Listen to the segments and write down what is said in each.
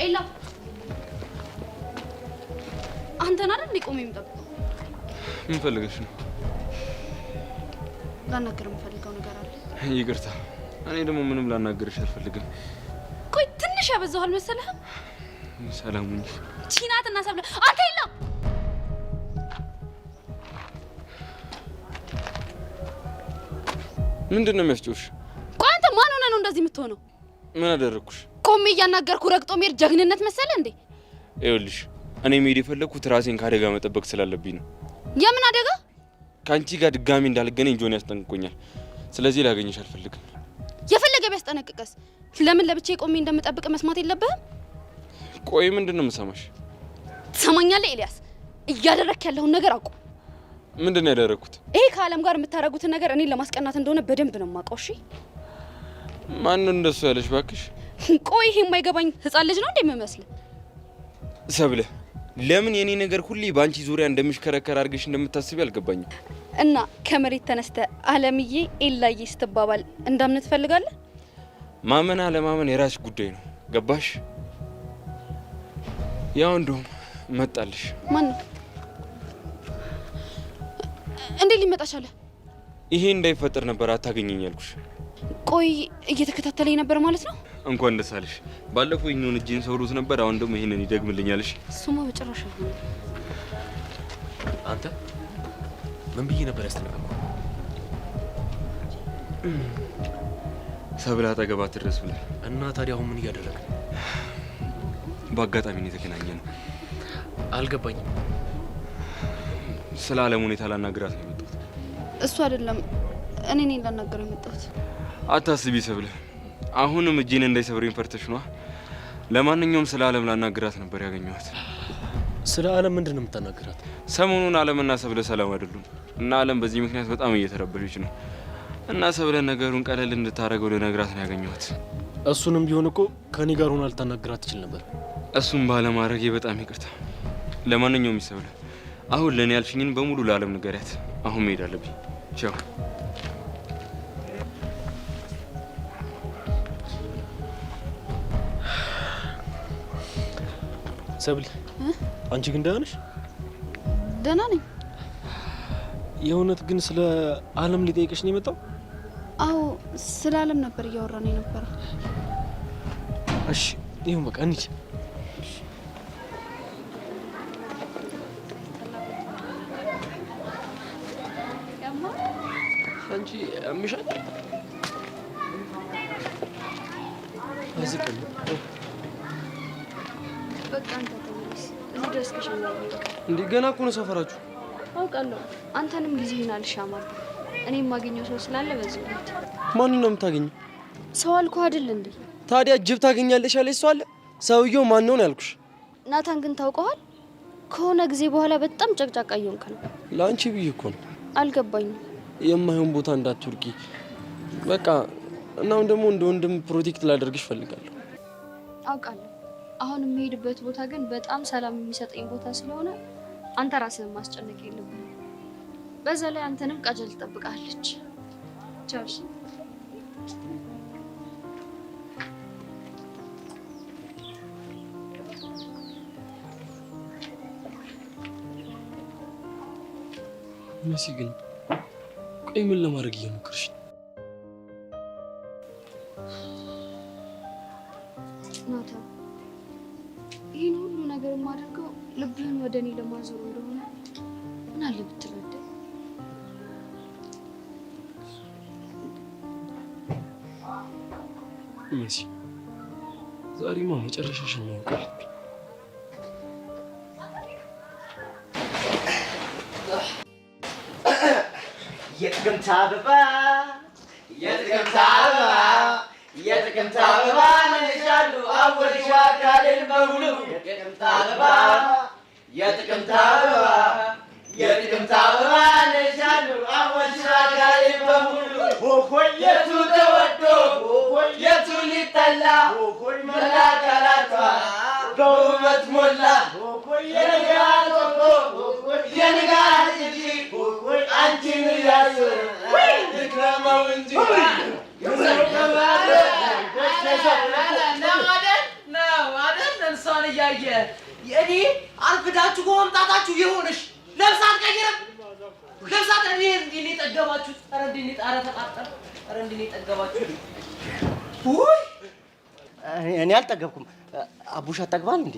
ኤላ አንተና አይደል ቆሜ የምጠብቀው? ምን ፈልገሽ ነው? ላናገር የምፈልገው ነገር አለ። ይቅርታ፣ እኔ ደግሞ ምንም ላናገርሽ አልፈልግም። ቆይ ትንሽ ያበዛው አልመሰለህም? ሰላም ሁኚ። ቺናትና ሰብለ አንተ ኤላ ምንድን ነው የሚያስጨውሽ? ቆይ አንተ ማን ሆነህ ነው እንደዚህ የምትሆነው? ምን አደረኩሽ? ቆሜ እያናገርኩ ረግጦ መሄድ ጀግንነት መሰለ እንዴ? ይኸውልሽ እኔ መሄድ የፈለኩት ራሴን ከአደጋ መጠበቅ ስላለብኝ ነው። የምን አደጋ? ከአንቺ ጋር ድጋሚ እንዳልገናኝ ጆን ያስጠንቅቆኛል። ስለዚህ ላገኝሽ አልፈልግም። የፈለገ ቢያስጠነቅቀስ ለምን ለብቻዬ ቆሜ እንደምጠብቅ መስማት የለብህም? ቆይ ምንድን ነው የምሰማሽ? ትሰማኛለህ ኤልያስ? እያደረክ ያለውን ነገር አቁም። ምንድን ነው ያደረኩት? ይሄ ከዓለም ጋር የምታረጉትን ነገር እኔን ለማስቀናት እንደሆነ በደንብ ነው የማውቀው። እሺ ማን ነው እንደሱ ያለሽ? ባክሽ ቆይ ይሄ የማይገባኝ ህፃን ልጅ ነው እንደሚመስል? ሰብለ ለምን የኔ ነገር ሁሌ ባንቺ ዙሪያ እንደምሽከረከር አድርገሽ እንደምታስቢ አልገባኝም። እና ከመሬት ተነስተ አለምዬ ኤላዬ ስትባባል እንዳምን ትፈልጋለህ? ማመን አለማመን የራስሽ ጉዳይ ነው። ገባሽ? ያው እንደውም መጣልሽ። ማን ነው? እንዴ ሊመጣ ቻለ? ይሄ እንዳይፈጠር ነበር አታገኘኝ ያልኩሽ። ቆይ እየተከታተለኝ ነበር ማለት ነው? እንኳን ደስ አለሽ። ባለፈው ይሄንን እጄን ሰውሮት ነበር፣ አሁን ደግሞ ይሄንን ይደግምልኛል። እሺ እሱማ በጭራሽ ነው። አንተ ምን ብዬ ነበር ያስተናገርኩ? ሰብለ አጠገባ ትድረስ ብለህ እና ታዲያ አሁን ምን እያደረግህ? በአጋጣሚ ነው የተገናኘነው። አልገባኝም። ስለ ዓለም ሁኔታ ላናግራት ነው የመጣሁት። እሱ አይደለም እኔ ነኝ ላናገረው የመጣሁት። አታስቢ ሰብለ፣ አሁንም እጄን እንዳይሰብረኝ ፈርተሽ ነው። ለማንኛውም ስለ ዓለም ላናግራት ነበር ያገኘኋት። ስለ ዓለም ምንድን ነው የምታናግራት? ሰሞኑን ዓለምና ሰብለ ሰላም አይደሉም እና ዓለም በዚህ ምክንያት በጣም እየተረበሸች ነው እና ሰብለ ነገሩን ቀለል እንድታረገው ልነግራት ነው ያገኘኋት። እሱንም ቢሆን እኮ ከኔ ጋር ሆና ልታናግራት ትችል ነበር። እሱም ባለማድረጌ በጣም ይቅርታ። ለማንኛውም ይሰብለ፣ አሁን ለኔ ያልሽኝን በሙሉ ለዓለም ንገሪያት። አሁን መሄድ አለብኝ። ቻው። ሰብል፣ አንቺ ግን ደህና ነሽ? ደህና ነኝ። የእውነት ግን ስለ ዓለም ሊጠይቅሽ ነው የመጣው? አዎ ስለ ዓለም ነበር እያወራን የነበረው። እሺ ይሁን በቃ እንሂድ። አንቺ አምሻል አዝቀኝ። በቃ አንተ ተመለስ። እዚህ ድረስ ከሸኛለሁ። እንዴ ገና እኮ ነው ሰፈራችሁ። አውቃለሁ። አንተንም ጊዜህን አልሻማም። እኔም ማገኘው ሰው ስላለ በዚህ ነው። ማንን ነው የምታገኘው? ሰው አልኩህ አይደል እንዴ? ታዲያ ጅብ ታገኛለሽ ያለሽ ሰው አለ? ሰውየው ማን ነው ያልኩሽ? ናታን ግን ታውቀዋል? ከሆነ ጊዜ በኋላ በጣም ጨቅጫቃ እየሆንክ ነው። ለአንቺ ብዬ እኮ ነው። አልገባኝም። የማይሆን ቦታ እንዳትወርቂ በቃ። እናም ደግሞ እንደ ወንድም ፕሮቴክት ላደርግሽ ፈልጋለሁ። አውቃለሁ። አሁን የሚሄድበት ቦታ ግን በጣም ሰላም የሚሰጠኝ ቦታ ስለሆነ አንተ ራስህን ማስጨነቅ የለብህም። በዛ ላይ አንተንም ቃጀል ትጠብቃለች። ቻው። መሲ ግን ቆይ ምን ለማድረግ እየሞከርሽ ነው? ናታን፣ ይህን ሁሉ ነገር የማደርገው ልብህን ወደ እኔ ለማዞር እንደሆነ ምን አለ ብትረዳኝ። መሲ ዛሬማ መጨረሻሽን ማወቅ አለብኝ። የጥቅምት አበባ የጥቅምት አበባ የጥቅምት አበባ ነሻሉ አወልሽ አካልን በሙሉ የጥቅምት አበባ የጥቅምት አበባ የጥቅምት አበባ ነሻሉ አወልሽ አካልን በሙሉ ሆይ የቱ ተወዶ የቱ ሊጠላ መላ ቃላቷ በውበት ሞላ የንጋት የንጋት እንጂ አንቺን ያስብ ልክረመው እንጂ የኔ አርፍዳችሁ ከመምጣታችሁ ይሁንሽ ለብሳት ቀይረም ለብሳት እንዴ ጠገባችሁ ኧረ እንዴ ጣራ ተቃጠለ ኧረ እንዴ ጠገባችሁ ውይ እኔ አልጠገብኩም አቡሽ አጠግባል እንዴ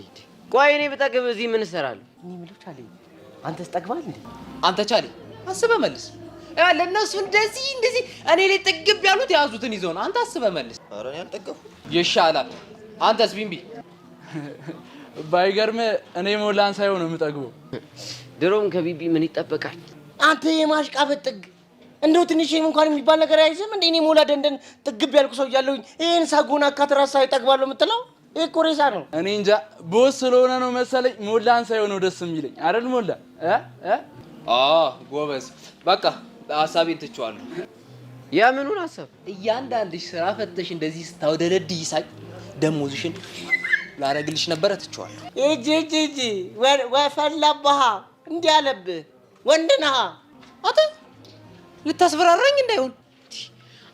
ቆይ እኔ ብጠግብ እዚህ ምን እሰራለሁ እኔ ምለው ቻሌ አንተስ ጠግባል እንዴ አንተ ቻሌ አስበህ መልስ ለነሱ እንደዚህ እኔ ላይ ጥግብ ያሉት ያዙትን ይዘው ነው አንተ አስበህ መልስ ኧረ እኔ አልጠገብኩም ይሻላል አንተስ ቢምቢ ባይገርም እኔ ሞላን ሳይሆን ነው የምጠግበው ድሮም ከቢቢ ምን ይጠበቃል አንተ የማሽቃበጥ ጥግ እንደው ትንሽም እንኳን የሚባል ነገር አይዝም እንዴ እኔ ሞላ ደንደን ጥግብ ያልኩ ሰው ያለውኝ ይሄን ሳጎና ካትራሳ ይጠግባለሁ የምትለው ይሄ እኮ ሬሳ ነው እኔ እንጃ ቦስ ስለሆነ ነው መሰለኝ ሞላን ሳይሆን ነው ደስ የሚለኝ አይደል ሞላ ጎበዝ በቃ ሐሳቤን ትቼዋለሁ የምኑን ሐሳብ እያንዳንድሽ ስራ ፈተሽ እንደዚህ ስታውደለድ ይሳይ ደሞዝሽን ላረግልሽ ነበር ትቼዋለሁ እጂ ወፈላባህ እንዴ አለብህ ወንድ ነህ አታ ልታስፈራራኝ እንዳይሆን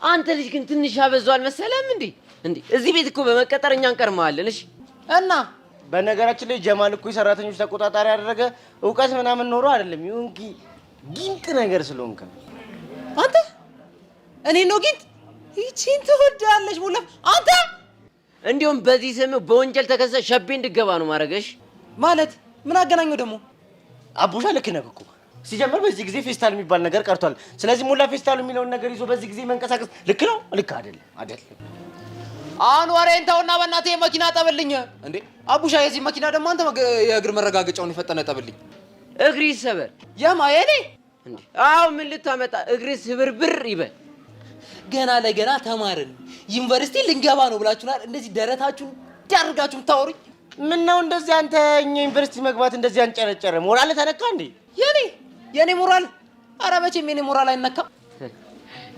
አንተ ልጅ ግን ትንሽ አበዛው አልመሰለም እንዴ እዚህ ቤት እኮ በመቀጠር እኛ እንቀርማለን እሺ እና በነገራችን ላይ ጀማል እኮ የሰራተኞች ተቆጣጣሪ ያደረገ ዕውቀት ምናምን ኖሮ አይደለም ይሁንኪ ጊንጥ ነገር ስለሆንከ አንተ እኔ ነው ጊንጥ ይቺን ትወዳለሽ ሙላ አንተ እንዲሁም በዚህ ስም በወንጀል ተከሰሽ ሸቤ እንድገባ ነው ማረገሽ ማለት ምን አገናኘው ደግሞ አቡሻ ልክ ነህ እኮ ሲጀመር በዚህ ጊዜ ፌስታል የሚባል ነገር ቀርቷል ስለዚህ ሙላ ፌስታሉ የሚለውን ነገር ይዞ በዚህ ጊዜ መንቀሳቀስ ልክ ነው ልክ አይደለም አሁን ወሬን ተውና በእናትህ መኪና ጠብልኝ እንዴ አቡሻ የዚህ መኪና ደግሞ አንተ የእግር መረጋገጫውን የፈጠነ ጠብልኝ እግሪ ሰበር የማየኔ እንዴ አው ምን ልታመጣ እግሪ ስብርብር ይበል ገና ለገና ተማርን ዩኒቨርሲቲ ልንገባ ነው ብላችሁናል እንደዚህ ደረታችሁን ዳርጋችሁ ታወሩኝ ምን ነው እንደዚህ አንተ እኛ ዩኒቨርሲቲ መግባት እንደዚህ አንጨረጨረ ሞራል ተነካ እንዴ የኔ ሞራል ኧረ መቼም የኔ ሞራል አይነካም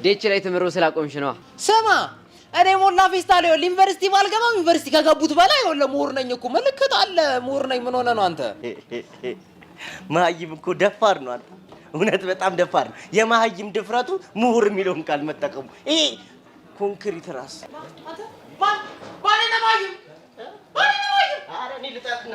ዴች ላይ ተመሮ ስላቆምሽ ነው ስማ እኔ ሞላ ፌስታል ይኸውልህ ዩኒቨርሲቲ ባልገባም ዩኒቨርሲቲ ከገቡት በላይ ይኸውልህ ምሁር ነኝ እኮ ምልክት አለ ምሁር ነኝ ምን ሆነ ነው አንተ መሀይም እኮ ደፋር ነው አንተ እውነት በጣም ደፋር ነው የመሀይም ድፍረቱ ምሁር የሚለውን ቃል መጠቀሙ ይሄ ኮንክሪት ራስ አንተ ባኔ ለማይም ኧረ እኔ ልጠቅና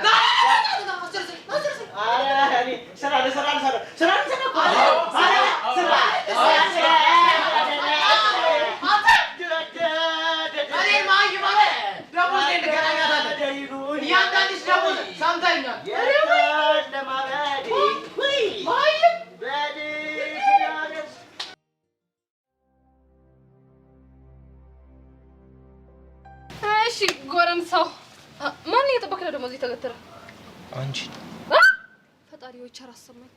እሺ ጎረምሳው ማን እየጠበቀ ነው ደግሞ እዚህ ተገተረ አንቺ ፈጣሪዎች አራሰማኝ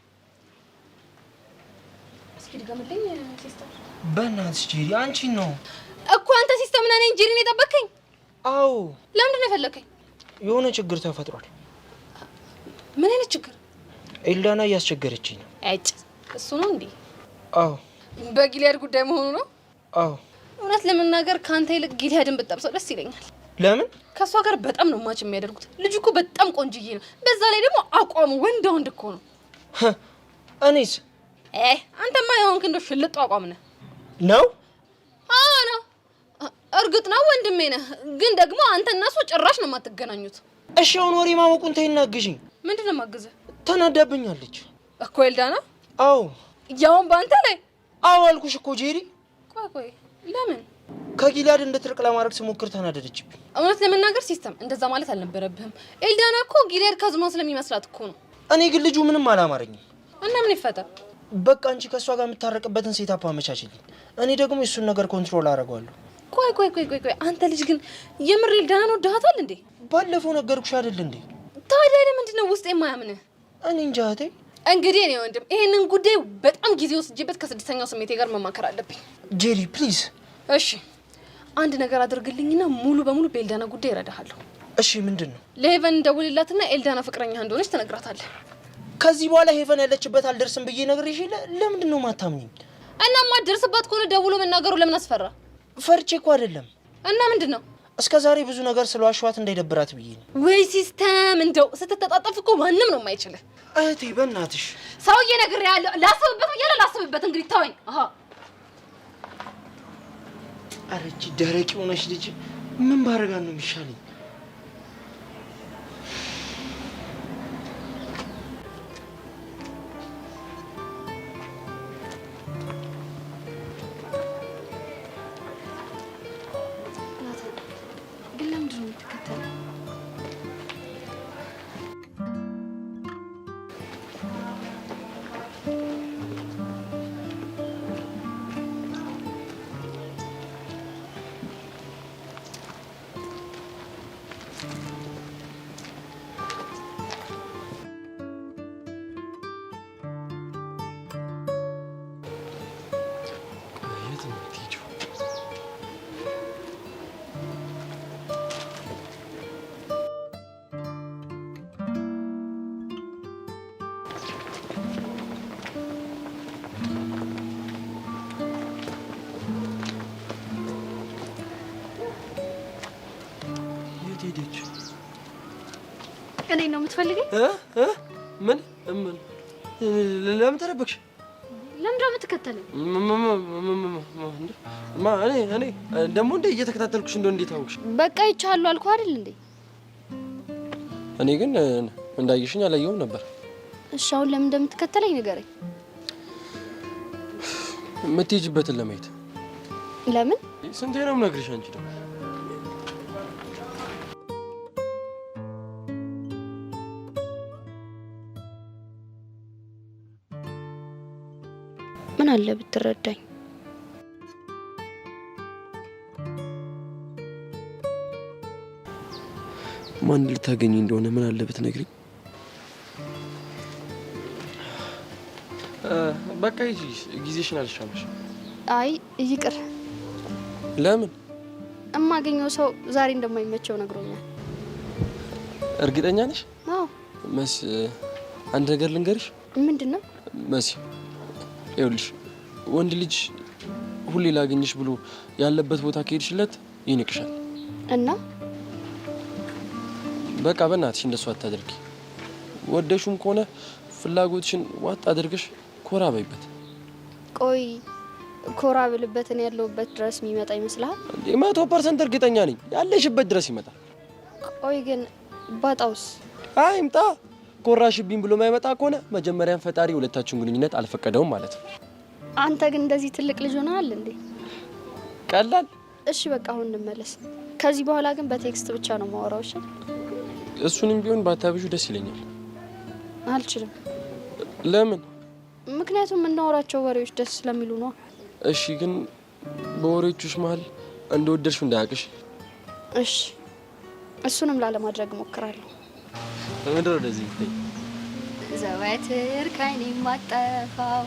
እስኪ ድገምልኝ ሲስተር በእናትሽ ጄሪ አንቺ ነው እኮ አንተ ሲስተም ነህ እንጂ ጄሪን የጠበቀኝ አዎ ለምንድን ነው የፈለከኝ የሆነ ችግር ተፈጥሯል ምን አይነት ችግር ኤልዳና እያስቸገረችኝ ነው አይጭ እሱ ነው እንዴ አዎ በጊሊያድ ጉዳይ መሆኑ ነው አዎ እውነት ለመናገር ካንተ ይልቅ ጊሊያድን ብትጠብሰው ደስ ይለኛል ለምን ከሷ ጋር በጣም ነው ማች የሚያደርጉት ልጅ እኮ በጣም ቆንጅዬ ነው በዛ ላይ ደግሞ አቋሙ ወንድ እኮ ነው እኔስ አንተማ የሆንክ እንደው ሽልጥ አቋም ነህ ነው ነው እርግጥ ነው ወንድሜ ነህ ግን ደግሞ አንተና እሱ ጭራሽ ነው የማትገናኙት እሺ አሁን ወሬ ማወቁን ተይና አግዢኝ ምንድን ነው የማግዝህ ተናዳብኛለች እኮ ኤልዳና አዎ ያውን በአንተ ላይ አዎ አልኩሽ እኮ ጄሪ ቆይ ለምን ከጊሊያድ እንድትርቅ ለማድረግ ስሞክር ተናደደችብኝ እውነት ለመናገር ሲስተም እንደዛ ማለት አልነበረብህም ኤልዳና እኮ ጊሊያድ ከዝማ ስለሚመስላት እኮ ነው እኔ ግን ልጁ ምንም አላማረኝም እና ምን ይፈጠር በቃ አንቺ ከሷ ጋር የምታረቅበትን ሴታፕ አመቻችልኝ እኔ ደግሞ የሱን ነገር ኮንትሮል አደርገዋለሁ ቆይ አንተ ልጅ ግን የምር ኤልዳናን ወደሃታል እንዴ ባለፈው ነገርኩሽ አይደል እንዴ ታዲያ ለምንድን ነው ውስጥ የማያምንህ እኔ እንጃ እህቴ እንግዲህ እኔ ወንድም ይሄንን ጉዳይ በጣም ጊዜ ወስጄበት ከስድስተኛው ስሜቴ ጋር መማከር አለብኝ ጄሪ ፕሊዝ እሺ አንድ ነገር አድርግልኝና ሙሉ በሙሉ በኤልዳና ጉዳይ እረዳሃለሁ እሺ ምንድን ነው ለሄቨን እንደውልላትና ኤልዳና ፍቅረኛ እንደሆነች ትነግራታለህ ከዚህ በኋላ ሄቨን ያለችበት አልደርስም ብዬ ነግሬሽ ለምንድን ነው ማታምኚኝ እና ማደርስባት ከሆነ ደውሎ መናገሩ ለምን አስፈራ ፈርቼ እኮ አይደለም እና ምንድን ነው እስከ ዛሬ ብዙ ነገር ስለዋሸኋት እንዳይደብራት ብዬ ነው ወይ ሲስተም እንደው ስትተጣጣፍ እኮ ማንም ነው የማይችልህ እህቴ በእናትሽ ሰውዬ ነግሬሃለሁ ላስብበት እንግዲህ ተወኝ ኧረ እቺ ደረቅ የሆነች ልጅ ምን ባረጋት ነው የሚሻለኝ እኔ ነው የምትፈልገኝ? ምን ለምን ተደበቅሽ? ለምን ነው የምትከተለኝ? እኔ ደግሞ እንደ እየተከታተልኩሽ እንደው እንዴት አወቅሽ? በቃ ይቻላል አልኩህ አይደል እንዴ? እኔ ግን እንዳየሽኝ አላየሁም ነበር። እሺ አሁን ለምን እንደምትከተለኝ ንገረኝ። የምትሄጂበትን ለማየት። ለምን? ስንቴ ነው የምነግርሽ? አንቺ ደግሞ ምን አለ ብትረዳኝ። ማን ልታገኝ እንደሆነ ምን አለ ብትነግሪኝ። በቃ ጊዜሽን አልሻለሽ። አይ ይቅር። ለምን? እማገኘው ሰው ዛሬ እንደማይመቸው ነግሮኛል። እርግጠኛ ነሽ? አዎ። መሲ አንድ ነገር ልንገርሽ። ምንድነው? መሲ ይኸውልሽ፣ ወንድ ልጅ ሁሌ ላገኝሽ ብሎ ያለበት ቦታ ከሄድሽለት ይንቅሻል። እና በቃ በእናትሽ እንደሱ አታድርጊ። ወደሹም ከሆነ ፍላጎትሽን ዋጥ አድርገሽ ኮራ በይበት። ቆይ ኮራ ብልበትን ያለውበት ድረስ የሚመጣ ይመስልሃል? 100% እርግጠኛ ነኝ ያለሽበት ድረስ ይመጣል። ቆይ ግን ባጣውስ? አይምጣ። ኮራሽብኝ ብሎ ማይመጣ ከሆነ መጀመሪያም ፈጣሪ ሁለታችሁን ግንኙነት አልፈቀደውም ማለት ነው። አንተ ግን እንደዚህ ትልቅ ልጅ ሆነሃል እንዴ? ቀላል። እሺ በቃ አሁን እንመለስ። ከዚህ በኋላ ግን በቴክስት ብቻ ነው ማወራው። እሺ? እሱንም ቢሆን ባታብዡ ደስ ይለኛል። አልችልም። ለምን? ምክንያቱም የምናወራቸው ወሬዎች ደስ ስለሚሉ ነው። እሺ ግን በወሬዎቹሽ መሀል እንደወደድሽው እንዳያውቅሽ። እሺ እሱንም ላለማድረግ እሞክራለሁ። ምንድነው እንደዚህ ይታይ? ዘወትር ከኔ የማጠፋው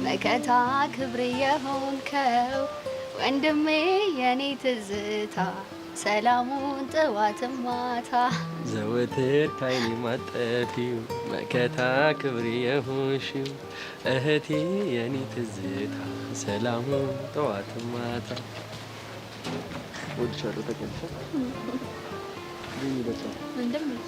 መከታ ክብሬ የሆንከው ወንድሜ የኔ ትዝታ ሰላሙን ጥዋትም ማታ ዘወትር ከኔ የማጠፊው መከታ ክብሬ የሆንሽው እህቴ የኔ ትዝታ ሰላሙን ጥዋትም ማታ ወድሻለሁ። ተቀምጠ ግን ይበቃል። እንደምን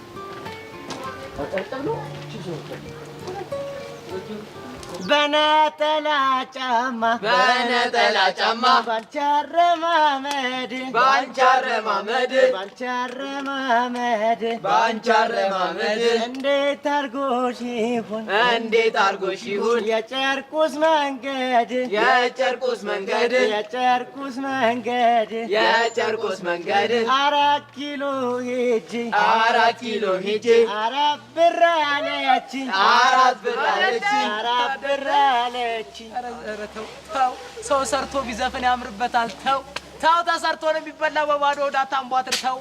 በነጠላ ጫማ በነጠላ ጫማ ባንቺ አረማመድ ባንቺ አረማመድ ባንቺ አረማመድ ባንቺ አረማመድ እንዴት አርጎሽ ይሁን እንዴት አርጎሽ ይሁን የጨርቁስ መንገድ የጨርቁስ መንገድ የጨርቁስ መንገድ የጨርቁስ መንገድ 4 ኪሎ ሂጂ 4 ኪሎ ሂጂ 4 ብር አለችኝ 4 ብር አለችኝ 4 ብር አለችኝ። ኧረ ተው ተው፣ ሰው ሰርቶ ቢዘፍን ያምርበታል። ተው ተው፣ ተሰርቶ ነው የሚበላው። በባዶ ወደ አታምቧትር። ተው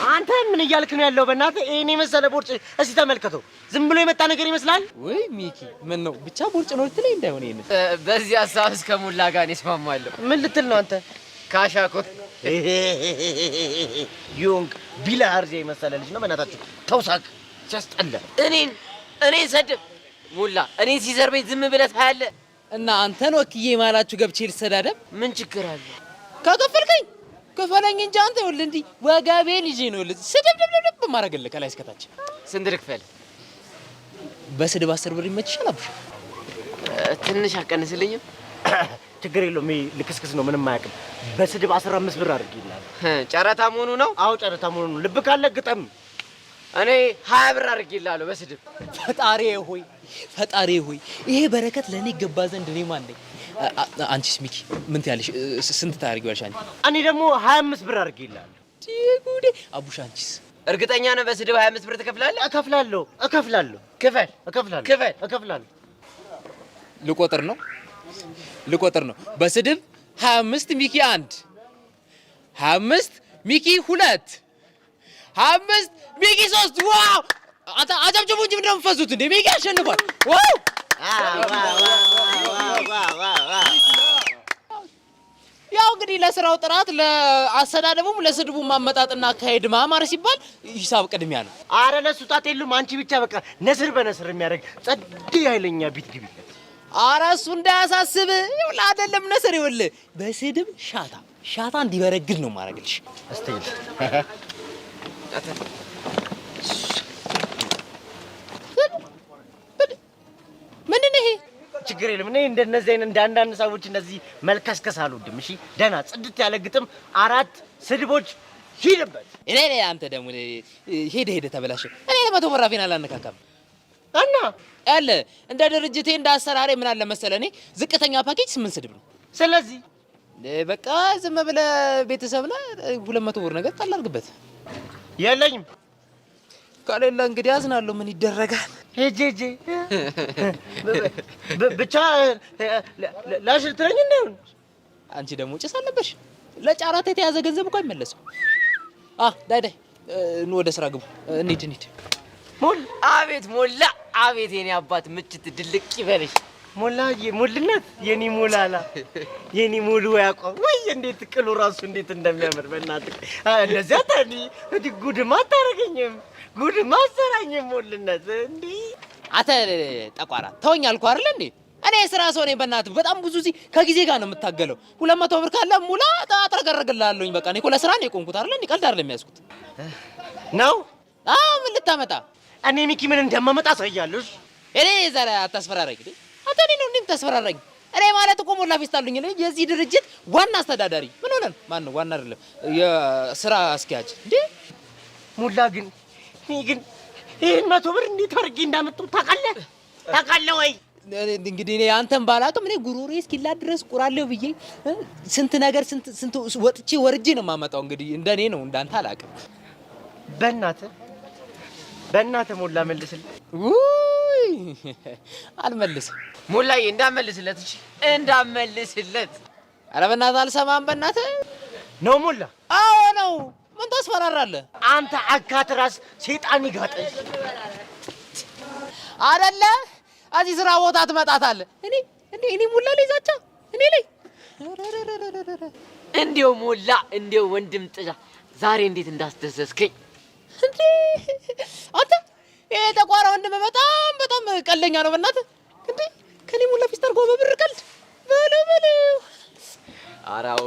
አንተ ምን እያልክ ነው ያለው? በእናትህ ይሄን የመሰለ ቦርጭ እስቲ ተመልከተው። ዝም ብሎ የመጣ ነገር ይመስላል ወይ? ሚኪ ምን ነው ብቻ ቦርጭ ነው ልትለኝ እንዳይሆን ይሄን በዚህ ሀሳብ እስከ ሙላ ጋር እስማማለሁ። ምን ልትል ነው አንተ? ካሻኮት ዮንግ ቢላ አርዜ የመሰለ ልጅ ነው። በእናታችሁ ተውሳክ ሲያስጠላ። እኔን ሰድብ ሙላ እኔን ሲሰርበኝ ዝም ብለህ ታያለህ። እና አንተን ወክዬ ማላችሁ ገብቼ ልሰዳደብ ምን ችግር አለ? ከከፈልከኝ ክፈለኝ እንጂ አንተ ይኸውልህ እንዲህ ወገቤን ይዤ ነው ስድብድብድብ ማረግልህ ከላይ እስከታች። ስንት ልክፈል? በስድብ 10 ብር ይመችሻል አቡሽ? ትንሽ አቀንስልኝም? ችግር የለውም። ልክስክስ ነው፣ ምንም አያውቅም። በስድብ 15 ብር አድርጌልሃለሁ። ጨረታ መሆኑ ነው? አዎ ጨረታ መሆኑ ነው። ልብ ካለ ግጠም። እኔ 20 ብር አድርጌልሃለሁ በስድብ። ፈጣሪ ሆይ ይሄ በረከት ለኔ ይገባ ዘንድ እኔ ማን ነኝ? አንቺስ ሚኪ ምን ትያለሽ? ስንት ታደርጊዋለሽ አንቺ? እኔ ደግሞ 25 ብር አድርጌልሃለሁ። ጉዴ! አቡሽ አንቺስ? እርግጠኛ ነህ በስድብ 25 ብር ትከፍላለህ? እከፍላለሁ። ክፈል። እከፍላለሁ። ልቆጥር ነው። በስድብ 25 ሚኪ 1 25 ሚኪ 2 25 ሚኪ 3 ዋው! አጨብጭቡ እንጂ ምንድነው የምትፈዙት እንዴ? ሚኪ ያሸንፋል። ዋው! ያው እንግዲህ ለስራው ጥራት ለአሰዳደቡም ለስድቡ ማመጣጥና አካሄድ ማማር ሲባል ሂሳብ ቅድሚያ ነው። አረ ለሱ ጣት የለም። አንቺ ብቻ በቃ ነስር በነስር የሚያደርግ ጸድ ኃይለኛ ቢት ግቢለት። አረ እሱ እንዳያሳስብ ይኸውልህ፣ አይደለም ነስር ይኸውልህ፣ በስድብ ሻታ እንዲበረግድ ነው ማረግልሽ። አስተይል ችግር የለም። እኔ እንደነዚህ አይነት እንዳንዳንድ ሰዎች እንደዚህ መልከስከስ አልወድም። እሺ ደህና ጽድት ያለ ግጥም 4 ስድቦች ሂድበት። እኔ አንተ ደግሞ ሄደ ተበላሽ። እኔ ለመቶ ወራፊን አላነካካም እና አለ እንደ ድርጅቴ እንደ አሰራሬ ምን አለ መሰለ እኔ ዝቅተኛ ፓኬጅ 8 ስድብ ነው። ስለዚህ በቃ ዝም ብለህ ቤተሰብ ላይ 200 ብር ነገር ታላርግበት። የለኝም ካሌላ እንግዲህ አዝናለሁ። ምን ይደረጋል? ሄጄ ብቻ ላሽር ትለኝ እንደሆነ። አንቺ ደግሞ ጭስ አለበሽ። ለጫራት የተያዘ ገንዘብ እኮ አይመለስም። ዳይ ወደ ስራ ግቡ። እንሂድ። አቤት ሞላ፣ አቤት የኔ አባት ምችት ድልቅ ይበልሽ። ሞላዬ፣ ሞልነት የኔ ሞላላ፣ የኔ ሞሉ ያቋም ወይ እንዴት ቅሉ ራሱ እንዴት እንደሚያምር በእናትህ። እንደዚያ ታዲ ጉድማ አታረገኝም፣ ጉድማ አሰራኝም ሞልነት እንዴ። አተ ጠቋራ ተወኝ አልኩህ አይደል እንዴ? እኔ ስራ ሰው ነኝ በእናትህ። በጣም ብዙ እዚህ ከጊዜ ጋር ነው የምታገለው። 200 ብር ካለ ሙላ አጥረገረግልሃለሁኝ። በቃ እኔ እኮ ለስራ ነው የቆምኩት አይደል እንዴ? ቀልድ አይደለም የሚያስኩት ነው። ምን ልታመጣ? እኔ ሚኪ ምን እንደማመጣ አሳያለሁ። እኔ ዛሬ አታስፈራራኝ እንዴ? አንተ ነው እንዴ ታስፈራራኝ? እኔ ማለት እኮ ሞላ ፌስታሉኝ ነኝ፣ የዚህ ድርጅት ዋና አስተዳዳሪ። ምን ሆነን? ማን ነው ዋና? አይደለም የስራ አስኪያጅ እንዴ ሞላ። ግን ይሄን 100 ብር እንዴት አድርጌ እንዳመጣው ታውቃለህ ወይ? እንግዲህ እኔ አንተን ባላውቅም እኔ ጉሮሬ እስኪላ ድረስ ቁራለሁ ብዬ ስንት ነገር ስንት ወጥቼ ወርጄ ነው የማመጣው። እንግዲህ እንደኔ ነው እንዳንተ አላውቅም። በእናትህ ሞላ መልስልኝ። ውይ አልመልስም ሞላዬ፣ እንዳመልስለት። እሺ እንዳመልስለት። ኧረ በእናትህ አልሰማም። በእናትህ ነው ሞላ። አዎ ነው። ምን ታስፈራራለህ አንተ? አካትራስ ሴጣን ይጋጠሽ አይደለ? እዚህ ስራ ቦታ ትመጣታለህ። እኔ ሞላ ላይ ዛቻ እኔ ላይ እንዴው ሞላ፣ እንዴው ወንድም ጥላ ዛሬ እንዴት እንዳስደሰስከኝ እንዴ! አንተ ይሄ ተቋራ ወንድም በጣም ቀለኛ ነው በእናትህ። እንዴ ከኔ ሞላ ፊት አድርጎ በብር ቀልድ በለው። አራው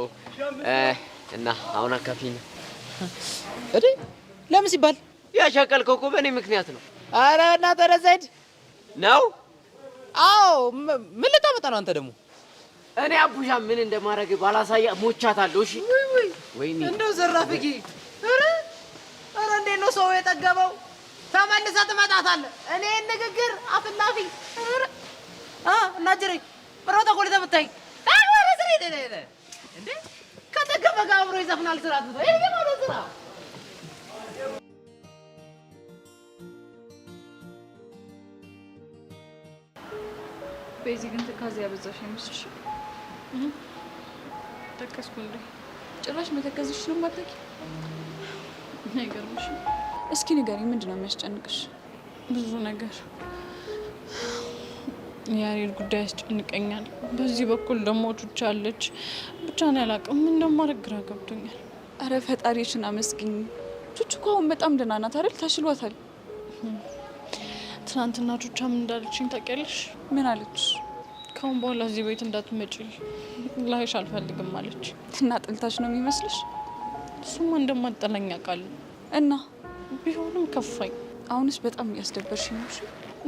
እና አሁን አካፊኝ እንዴ ለምን ሲባል ያሻቀልከው እኮ በእኔ ምክንያት ነው። ኧረ በእናትህ ረዘድ ነው። አዎ ምን ልታመጣ ነው አንተ ደግሞ? እኔ አቡሻ ምን እንደማደርግ ባላሳያ ሞቻታለሁ። እሺ ወይኔ እንደው ዘራፍቂ። ኧረ እንዴት ነው ሰው የጠገበው? ተመልሰህ ትመጣታለህ። እኔ ንግግር አፍላፊ እናጅሬ ፕሮቶኮል ተመታይ እንዴ ከተገበ ጋር አብሮ ይዘፍናል። ስራት ነው ይሄ ማለት ስራ። በዚህ ግን ትካዜ ያበዛሽ አይመስልሽ? ተከስኩ እንዴ? ጭራሽ መተከዝሽ ነው ማታቂ? አይገርምሽ? እስኪ ንገሪኝ፣ ምንድን ነው የሚያስጨንቅሽ? ብዙ ነገር። የያሬድ ጉዳይ ያስጨንቀኛል። በዚህ በኩል ደግሞ ቹቻ አለች። ብቻ ነው ያላቅም፣ ምን እንደማደርግ ግራ ገብቶኛል። አረ ፈጣሪሽን አመስግኝ። ቹቹ እኮ አሁን በጣም ደህና ናት አይደል? ተሽሏታል። ትናንትና ቹቻ ምን እንዳለችኝ ታውቂያለሽ? ምን አለች? ካሁን በኋላ እዚህ ቤት እንዳትመጪ ላይሽ አልፈልግም አለች። እና ጥልታሽ ነው የሚመስልሽ? እሱማ እንደማጠላኝ አውቃለሁ። እና ቢሆንም ከፋኝ። አሁንስ በጣም እያስደበርሽኝ ነው።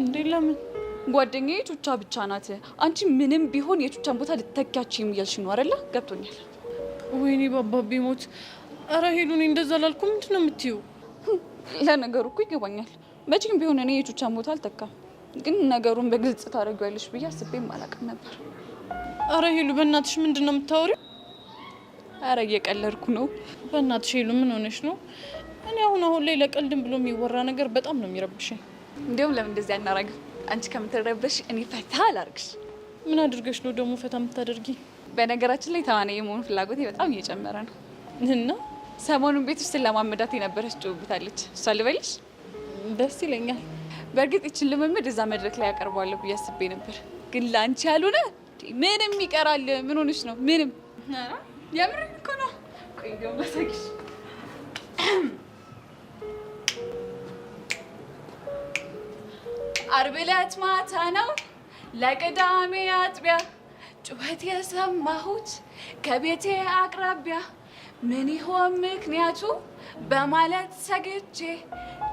እንዴ ለምን? ጓደኛዬ ቹቻ ብቻ ናት። አንቺ ምንም ቢሆን የቹቻን ቦታ ልትተኪያቸው የሚያልሽ ነው አይደለ? ገብቶኛል። ወይኔ ባባ ቢሞት። አረ ሄሉኔ እንደዛ ላልኩ ምንድን ነው የምትይው? ለነገሩ እኮ ይገባኛል። መቼም ቢሆን እኔ የቹቻን ቦታ አልተካም። ግን ነገሩን በግልጽ ታደርጊዋለሽ ብዬ አስቤም አላውቅም ነበር። አረ ሄሉ በእናትሽ ምንድን ነው የምታወሪው? አረ እየቀለድኩ ነው። በእናትሽ ሄሉ ምን ሆነሽ ነው? እኔ አሁን ላይ ለቀልድም ብሎ የሚወራ ነገር በጣም ነው የሚረብሽኝ። እንዲያውም ለምን እንደዚህ አናረግም? አንቺ ከምትረበሽ እኔ ፈታ አላርግሽ። ምን አድርገሽ ነው ደግሞ ፈታ የምታደርጊ? በነገራችን ላይ ተዋናይ የመሆኑ ፍላጎቴ በጣም እየጨመረ ነው እና ሰሞኑን ቤት ውስጥ ለማመዳት የነበረች ጭውብታለች። እሷ ልበልሽ? ደስ ይለኛል። በእርግጥ ይችን ልምምድ እዛ መድረክ ላይ ያቀርባለሁ ብዬ አስቤ ነበር። ግን ለአንቺ ያልሆነ ምንም ይቀራል። ምን ሆነሽ ነው? ምንም የምሬን እኮ ነው። ቆይ እንደውም ላሳይሽ። ዓርብ ዕለት ማታ ነው ለቅዳሜ አጥቢያ ጩኸት የሰማሁት ከቤቴ አቅራቢያ። ምን ይሆን ምክንያቱ በማለት ሰግቼ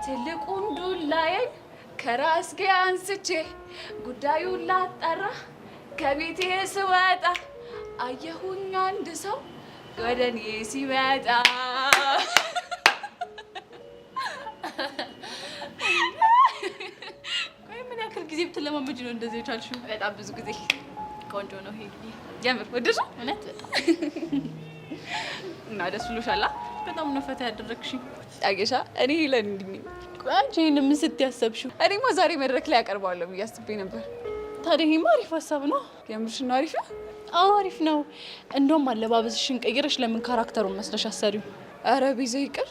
ትልቁን ዱላዬን ከራስጌ አንስቼ ጉዳዩን ላጣራ ከቤቴ ስወጣ አየሁኝ አንድ ሰው ወደ እኔ ሲመጣ። ቆይ ምን ያክል ጊዜ ብትለማመጂ ነው እንደዚህ የቻልሽው? በጣም ብዙ ጊዜ። ቆንጆ ነው ሄዱ። የምር ወደድሽው? እውነት በጣም እና ደስ ብሎሻል? በጣም ነው ፈታ ያደረግሽኝ። አየሻ እኔ ሄለን እንዲህ አንቺ ይሄን ምን ስትያሰብሽው? እኔማ ዛሬ መድረክ ላይ ያቀርባለሁ ብዬ አስቤ ነበር። ታዲያ ይሄማ አሪፍ ሀሳብ ነው። የምርሽ ነው? አሪፍ ነው። አዎ አሪፍ ነው። እንደውም አለባበስሽን ቀይረሽ ለምን ካራክተሩን መስለሽ አሰሪው? ኧረ ቢዜ ይቅር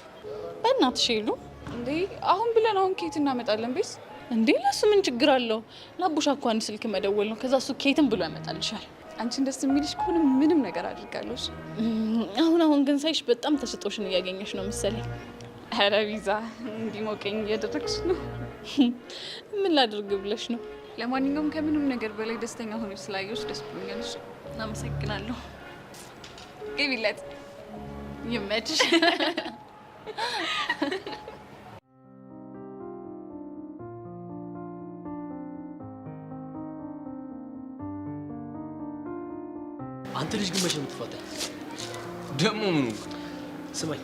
በእናትሽ ሄሉ። እንዴ አሁን ብለን አሁን ኬት እናመጣለን? ቤዝ እንዴ ለሱ ምን ችግር አለው? ለአቡሻ እኮ አንድ ስልክ መደወል ነው። ከዛ እሱ ኬትም ብሎ ያመጣልሻል። አንቺን ደስ የሚልሽ ከሆነ ምንም ነገር አድርጋለሁ። አሁን ግን ሳይሽ በጣም ተስጦሽን እያገኘሽ ነው መሰለኝ። ኧረ ቪዛ እንዲሞቀኝ እያደረግሽ ነው። ምን ላድርግ ብለሽ ነው? ለማንኛውም ከምንም ነገር በላይ ደስተኛ ሆነሽ ስላየሁሽ ደስ ብሎኛል። አመሰግናለሁ። ግቢለት። ይመችሽ። አንተ ልጅ ግን መቼ ነው የምትፋታኝ? ደግሞ ምኑ? ስማኝ፣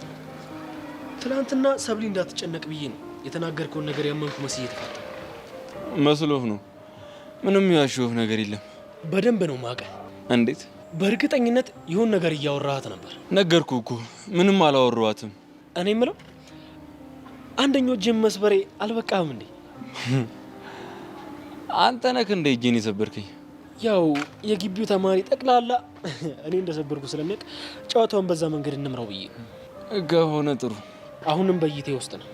ትናንትና ሰብሊ እንዳትጨነቅ ብዬ ነው የተናገርከውን ነገር ያመንኩ መስዬ ተፋታ። መስሎህ ነው? ምንም ያሽውህ ነገር የለም። በደንብ ነው ማውቀህ። እንዴት? በእርግጠኝነት ይሁን ነገር እያወራሃት ነበር። ነገርኩህ እኮ ምንም አላወራኋትም። እኔ የምለው አንደኛው እጄን መስበሬ አልበቃህም እንዴ? አንተ ነህ እንደ እጄን የሰበርከኝ። ያው የግቢው ተማሪ ጠቅላላ እኔ እንደሰበርኩ ስለሚያውቅ ጨዋታውን በዛ መንገድ እንምራው ብዬ ከሆነ ጥሩ። አሁንም በይቴ ውስጥ ነው።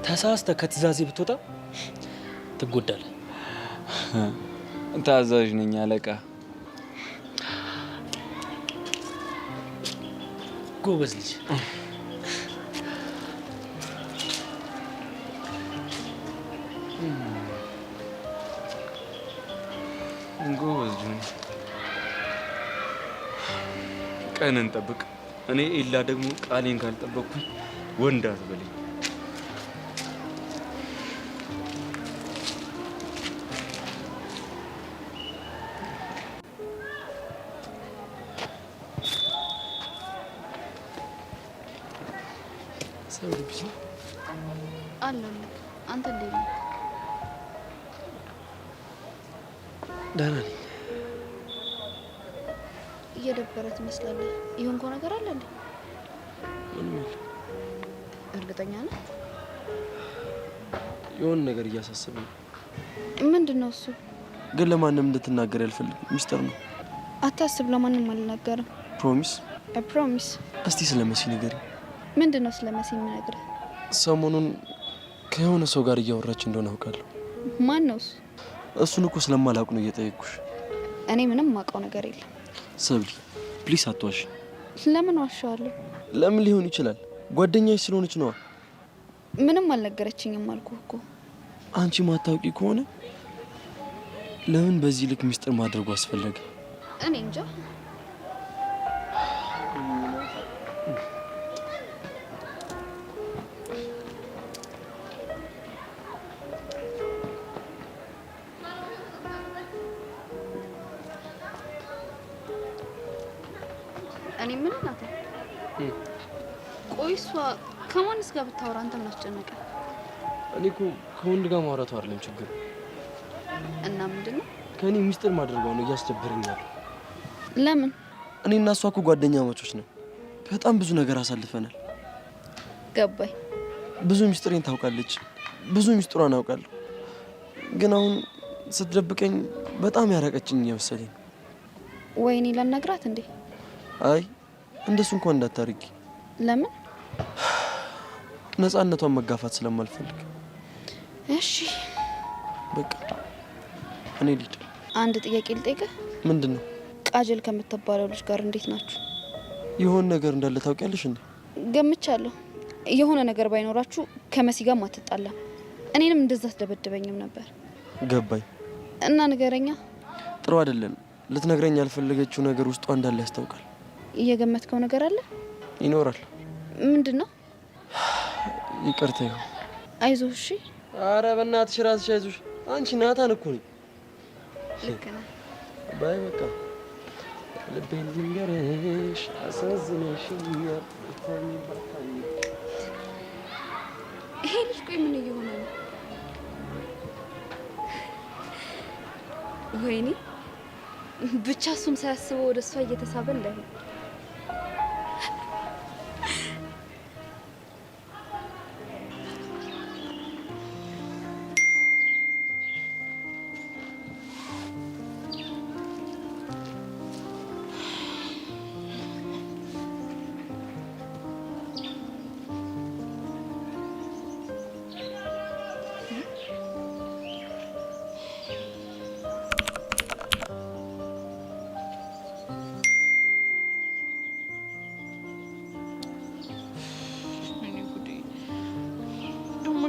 ተሳስተ ከትእዛዜ ብትወጣ ትጎዳለህ። ታዛዥ ነኝ አለቃ። ጎበዝ ልጅ። ጎበዝ ልጅ። ቀን እንጠብቅ። እኔ ኤላ ደግሞ ቃሌን ካልጠበቅኩኝ ወንድ አትበለኝ። አለሁልህ። አንተ እንዴት ነህ? ደህና ነኝ። እየደበረ ትመስላለህ። የሆንከው ነገር አለ እንዴ? ምንም የለም። እርግጠኛ ነህ? የሆነ ነገር እያሳሰበኝ። ምንድን ነው እሱ? ግን ለማንም እንድትናገር ያልፈልግም። ሚስጥር ነው። አታስብ፣ ለማንም አልናገርም። ፕሮሚስ? ፕሮሚስ። እስቲ ስለ መሲ ንገሪ። ምንድን ነው ስለ መሲ የምነግርህ? ሰሞኑን ከሆነ ሰው ጋር እያወራች እንደሆነ አውቃለሁ። ማን ነው እሱ? እሱን እኮ ስለማላውቅ ነው እየጠየቅኩሽ። እኔ ምንም የማውቀው ነገር የለም። ሰብሊ ፕሊስ አትዋሽ። ለምን ዋሻዋለሁ? ለምን ሊሆን ይችላል? ጓደኛዬ ስለሆነች ነዋ። ምንም አልነገረችኝም አልኩህ እኮ። አንቺ ማታውቂ ከሆነ ለምን በዚህ ልክ ሚስጥር ማድረጉ አስፈለገ? እኔ እንጃ። እኔ ምን እናት ቆይ፣ እሷ ከማንስ ጋር ብታወራ አንተ ምን አስጨነቀ? እኔ እኮ ከወንድ ጋር ማውራቱ አይደለም ችግር። እና ምንድን ነው? ከእኔ ሚስጥር ማድረጓ ነው እያስደበረኝ ያለው። ለምን? እኔ እና እሷ እኮ ጓደኛ ማቾች ነን። በጣም ብዙ ነገር አሳልፈናል። ገባኝ። ብዙ ሚስጥሬን ታውቃለች፣ ብዙ ሚስጥሯን አውቃለሁ። ግን አሁን ስትደብቀኝ በጣም ያራቀችኝ እየመሰለኝ። ወይኔ ላናግራት እንዴ? አይ እንደሱ እንኳን እንዳታርጊ። ለምን? ነፃነቷን መጋፋት ስለማልፈልግ። እሺ በቃ እኔ ልሂድ። አንድ ጥያቄ ልጠይቅህ። ምንድን ነው? ቃጀል ከምትባለው ልጅ ጋር እንዴት ናችሁ? የሆነ ነገር እንዳለ ታውቂያለሽ እንዴ? ገምቻለሁ። የሆነ ነገር ባይኖራችሁ ከመሲ ጋር አትጣላም። እኔንም እንደዛ አትደበድበኝም ነበር። ገባኝ። እና ንገረኛ። ጥሩ አይደለም። ልትነግረኝ ያልፈለገችው ነገር ውስጧ እንዳለ ያስታውቃል። እየገመትከው ነገር አለ? ይኖራል። ምንድን ነው? ይቅርታ ይሁን። አይዞህ። እሺ። አረ በእናትሽ ራስሽ አይዞሽ። አንቺ ናታን እኮ ነኝ። ልክ ነህ። ባይ በቃ ልቤን ልንገርሽ አሳዝነሽኛል። ይሄ ልጅ ቆይ ምን እየሆነ ነው? ወይኔ ብቻ እሱም ሳያስበው ወደ እሷ እየተሳበ እንዳይሆን።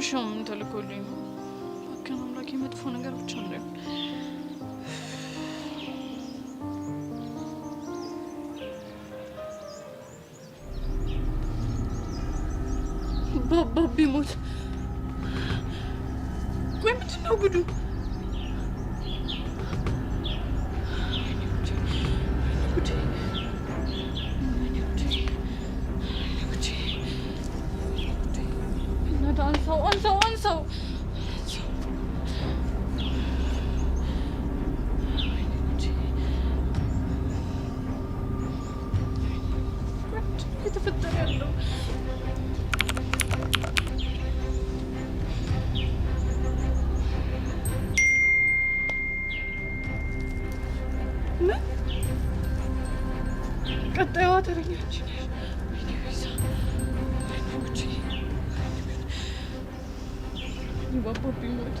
ሻው ምን ተልኮልኝ ነው? እባክህን አምላኬ መጥፎ ነገር ብቻ እንዳይሆን። ባቢ ሞት። ቆይ ምንድን ነው ጉዱ? አንሳው የተፈጠረ ያለው ምን? ቀጣዩዋ ተረኛችን ባባ ቢሞት።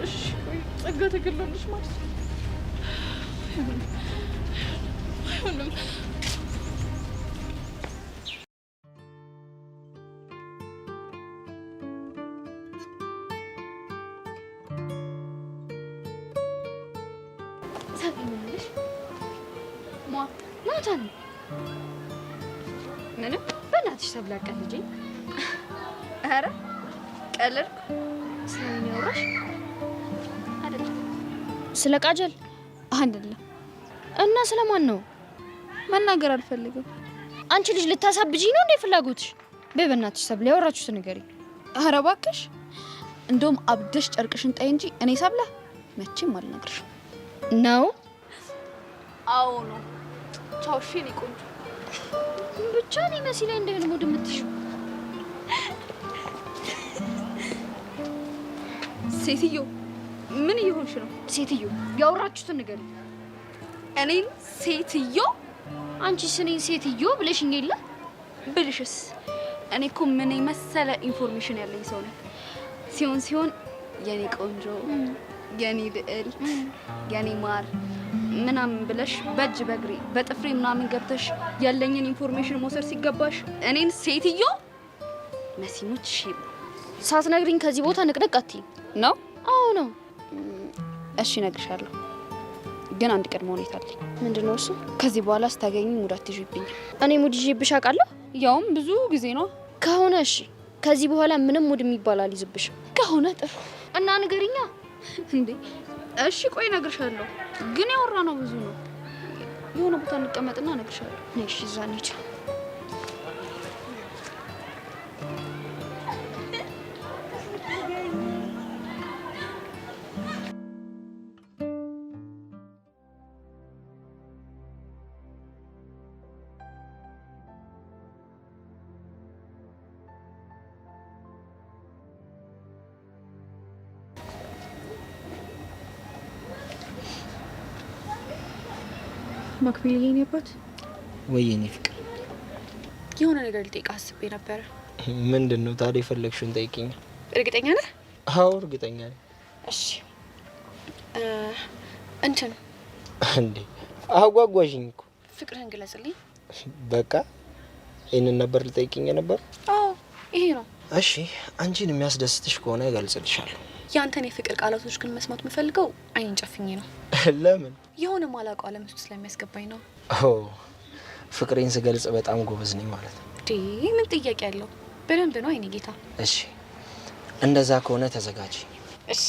እሺ ቆይ ጸጋ ተገላለች ማለት ነው? አይሆንም። ታገኛለሽ ናታን? ምንም በእናትሽ ተብላ ቀልጅኝ። ኧረ ቀለድኩ። ስለምን ያወራሽ? አይደለም ስለ ቃጀል አይደለም። እና ስለማን ነው? መናገር አልፈልግም። አንቺ ልጅ ልታሳብጂኝ ነው እንዴ ፍላጎትሽ? በእናትሽ ሰብለ ያወራችሁት ንገሪ። ኧረ እባክሽ እንደውም አብደሽ ጨርቅሽን ጣይ እንጂ እኔ ሰብለ መቼም አልነግርሽም። ነው? አዎ ነው። ቻው። እሺ እኔ ቆንጆ ብቻ እኔ መሲ ላይ እንደምን ሙድ የምትይው ሴትዮ ምን እየሆንሽ ነው? ሴትዮ ያወራችሁትን ንገሪ። እኔን ሴትዮ? አንቺስ እኔን ሴትዮ ብለሽኝ የለ? ብልሽስ? እኔ እኮ ምን መሰለ ኢንፎርሜሽን ያለኝ ሰው ነኝ። ሲሆን የኔ ቆንጆ፣ የኔ ልዕል፣ የኔ ማር ምናምን ብለሽ በእጅ በእግሬ በጥፍሬ ምናምን ገብተሽ ያለኝን ኢንፎርሜሽን መውሰድ ሲገባሽ እኔን ሴትዮ መሲሙት ሺ ሳትነግሪኝ ከዚህ ቦታ ንቅንቅ አትይኝ ነው? አዎ ነው። እሺ እነግርሻለሁ፣ ግን አንድ ቅድመ ሁኔታ አለኝ። ምንድነው እሱ? ከዚህ በኋላ ስታገኝ ሙድ አትይዥብኝ። እኔ ሙድ ይዤብሽ አውቃለሁ? ያውም ብዙ ጊዜ ነው። ከሆነ እሺ፣ ከዚህ በኋላ ምንም ሙድ የሚባል አልይዝብሽም። ከሆነ ጥሩ። እና ንገሪኛ። እንዴ እሺ ቆይ እነግርሻለሁ፣ ግን ያወራነው ብዙ ነው። የሆነ ቦታ እንቀመጥና እነግርሻለሁ። እሺ እዛ እንሂድ። ማክቤል የኔ አባት ወይ የኔ ፍቅር፣ የሆነ ነገር ልጠይቅህ አስቤ ነበረ። ምንድን ነው ታዲያ? የፈለግሽውን ጠይቂኝ። እርግጠኛ ነህ? አዎ እርግጠኛ ነኝ። እሺ እንትን እንዴ አጓጓዥኝ እኮ። ፍቅርህን ግለጽልኝ። በቃ ይህንን ነበር ልጠይቂኝ ነበር? አዎ ይሄ ነው። እሺ አንቺን የሚያስደስትሽ ከሆነ እገልጽልሻለሁ። ያንተን የፍቅር ቃላቶች ግን መስማት የምፈልገው አይን ጨፍኜ ነው። ለምን? የሆነ ማላውቀው ዓለም ውስጥ ስለሚያስገባኝ ነው። ኦ ፍቅሬን ስገልጽ በጣም ጎበዝ ነኝ ማለት ነው። ምን ጥያቄ ያለው? በደንብ ነው አይኔ ጌታ። እሺ እንደዛ ከሆነ ተዘጋጂ። እሺ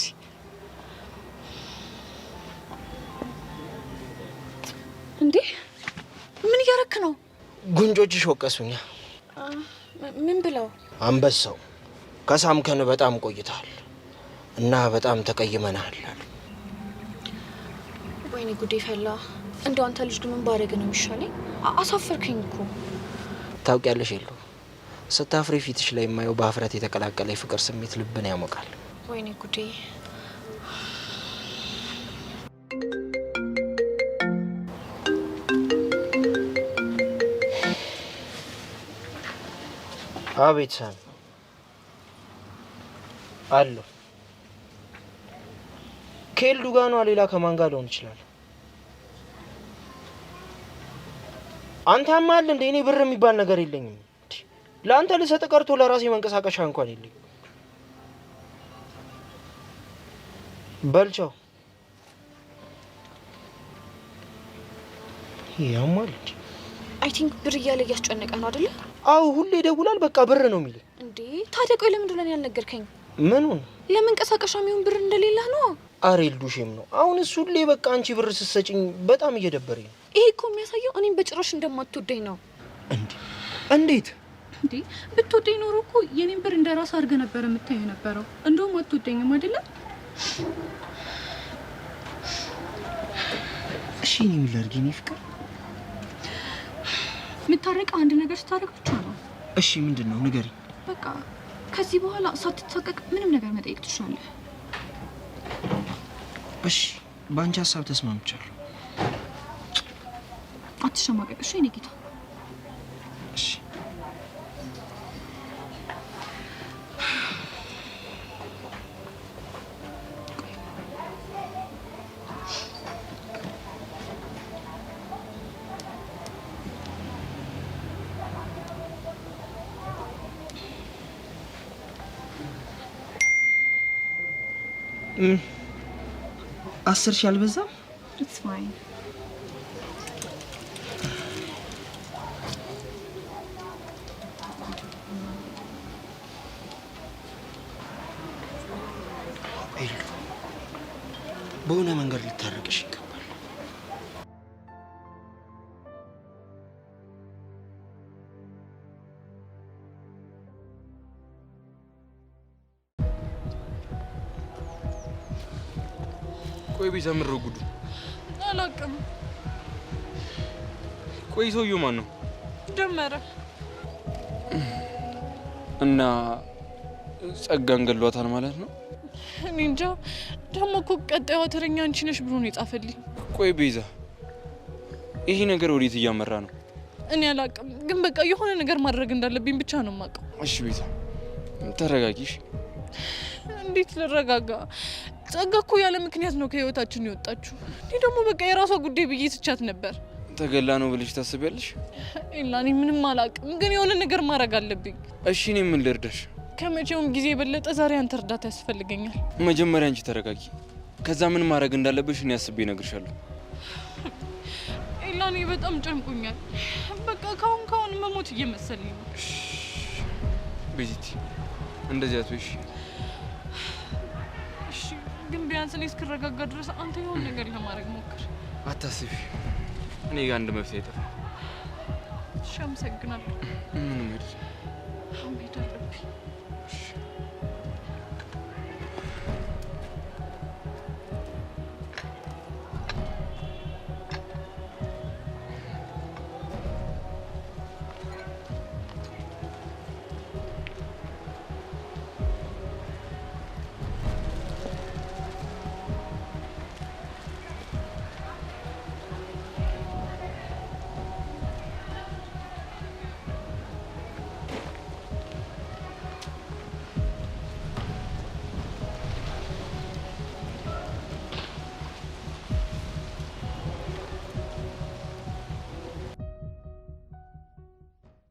እንዴ ምን እያረክ ነው? ጉንጮችሽ ወቀሱኛ። ምን ብለው? አንበሳው ከሳምከን በጣም ቆይተሃል እና በጣም ተቀይመናል አሉ። ወይኔ ጉዴ ፈላ። እንደው አንተ ልጅ ግን ምን ባረግ ነው የሚሻለኝ? አሳፈርከኝ እኮ። ታውቂያለሽ የሉ ስታፍሪ ፊትሽ ላይ የማየው በአፍረት የተቀላቀለ የፍቅር ስሜት ልብን ያሞቃል። ወይኔ ጉዴ። አቤት ሳሚ አለሁ። ከኤልዱ ጋር ነው? ሌላ ከማን ጋር ሊሆን ይችላል? አንተ አማል እንደ እኔ ብር የሚባል ነገር የለኝም። ለአንተ ልሰጥ ቀርቶ ለራሴ መንቀሳቀሻ እንኳን የለኝም። በልቻው ያማል። አይ ቲንክ ብር እያለ እያስጨነቀ ነው አይደለ? አው ሁሌ ይደውላል። በቃ ብር ነው የሚል እንዴ። ታዲያ ቆይ ለምንድን ነው ያልነገርከኝ? ምኑን? ለመንቀሳቀሻ የሚሆን ብር እንደሌለህ ነው። አሬል ዱሽም ነው አሁን እሱ ሁሌ በቃ አንቺ ብር ስትሰጪኝ በጣም እየደበረኝ ነው። ይሄ እኮ የሚያሳየው እኔም በጭራሽ እንደማትወደኝ ነው። እንዴ እንዴት? እንዴ ብትወደኝ ኖሮ እኮ የኔን ብር እንደራስ አድርገህ ነበር የምታየው የነበረው። እንደውም አትወደኝም አይደለም? እሺ እኔ ምን ላድርግ? እኔ ፍቅር የምታረቀው አንድ ነገር ስታደርግ ብቻ ነው። እሺ ምንድን ነው ንገሪኝ። በቃ ከዚህ በኋላ ሳትሳቀቅ ምንም ነገር መጠየቅ ትችላለህ። እሺ በአንቺ ሀሳብ ተስማምቻለሁ። አትሸማቀቅ እሺ የኔ ጌታ። እሺ አስር ሺህ አልበዛም? It's fine. በሆነ መንገድ ልታረቅሽ ይገባል። ቆይ ቤዛ ምረው ጉዱ አላውቅም። ቆይ ሰውዬው ማን ነው? ደመረ እና ጸጋን ገሏታል ማለት ነው? እኔ እንጃ። ደግሞ እኮ ቀጣዩ ተረኛ አንቺ ነሽ ብሎ ነው የጻፈልኝ። ቆይ ቤዛ ይሄ ነገር ወዴት እያመራ ነው? እኔ አላውቅም፣ ግን በቃ የሆነ ነገር ማድረግ እንዳለብኝ ብቻ ነው የማውቀው። እሺ ቤዛ ተረጋጊሽ። እንዴት ልረጋጋ? ጸጋ እኮ ያለ ምክንያት ነው ከህይወታችን የወጣችሁ። እኔ ደግሞ በቃ የራሷ ጉዳይ ብዬ ትቻት ነበር። ተገላ ነው ብለሽ ታስቢያለሽ? ኤላ እኔ ምንም አላውቅም፣ ግን የሆነ ነገር ማድረግ አለብኝ። እሺ እኔ ምን ልርዳሽ? ከመቼውም ጊዜ የበለጠ ዛሬ አንተ እርዳታ ያስፈልገኛል። መጀመሪያ አንቺ ተረጋጊ። ከዛ ምን ማድረግ እንዳለብሽ እኔ አስቤ እነግርሻለሁ። ኤላ እኔ በጣም ጨንቆኛል። በቃ ካሁን መሞት እየመሰለኝ ነው። ቤዚቲ እንደዚህ አትበይሽ። እሺ ግን ቢያንስ እኔ እስክረጋጋ ድረስ አንተ የሆነ ነገር ለማድረግ ሞክር። አታስቢ፣ እኔ ጋር አንድ መፍትሄ አይጠፋም። እሺ አመሰግናለሁ። ምንም አይደል። አሁን መሄድ አለብኝ።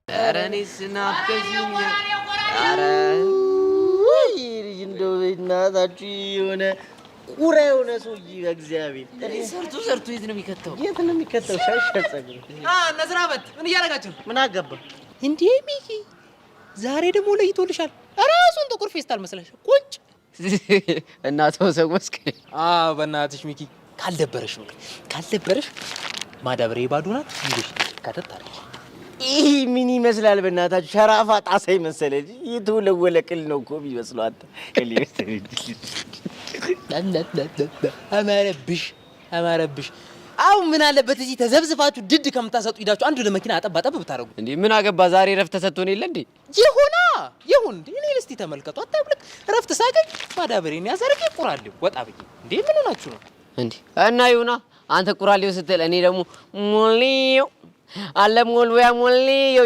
ኧረ እኔስ ናፍቀሽኝ። ኧረ ወይ ልጅ እንደው እናታችሁ የሆነ ቁራ የሆነ ሰውዬ በእግዚአብሔር ሰርቶ የት ነው የሚከተው? የት ነው የሚከተው? ሻሽ ጸጉር እነ ስራበት ምን እያደረጋችሁ ነው? ምን አገባ እንዴ ሚኪ ዛሬ ደግሞ ለይቶልሻል። ራሱን ጥቁር ፌስታል መስለሽ ቁጭ እና ተው ሰው መስከ በእናትሽ ሚኪ ካልደበረሽ ነው ካልደበረሽ ማዳበሪያ ባዶ ናት። እንግዲህ ከተት አለ። ይህ ምን ይመስላል? በእናታችሁ ሸራፋ ጣሳ ይመሰለ እንጂ የተወለወለ ቅል ነው እኮ የሚመስለው። አንተ ቅል ይመስል አማረብሽ። አሁን ምን አለበት እዚህ ተዘብዝፋችሁ ድድ ከምታሰጡ ሂዳችሁ አንዱ ለመኪና አጠብ ብታረጉ። እንዴ ምን አገባ? ዛሬ ረፍት ተሰጥቶን የለ እንዴ? ይሁን እንዴ እኔን እስቲ ተመልከቱ። አታብልክ ረፍት ሳገኝ ማዳበሬን ያዘርጌ ቁራሌው ወጣ ብዬ እንዴ ምን ሆናችሁ ነው እንዴ? እና ይሁና አንተ ቁራሌው ስትል እኔ ደግሞ ሞሊው አለ ሞልዌው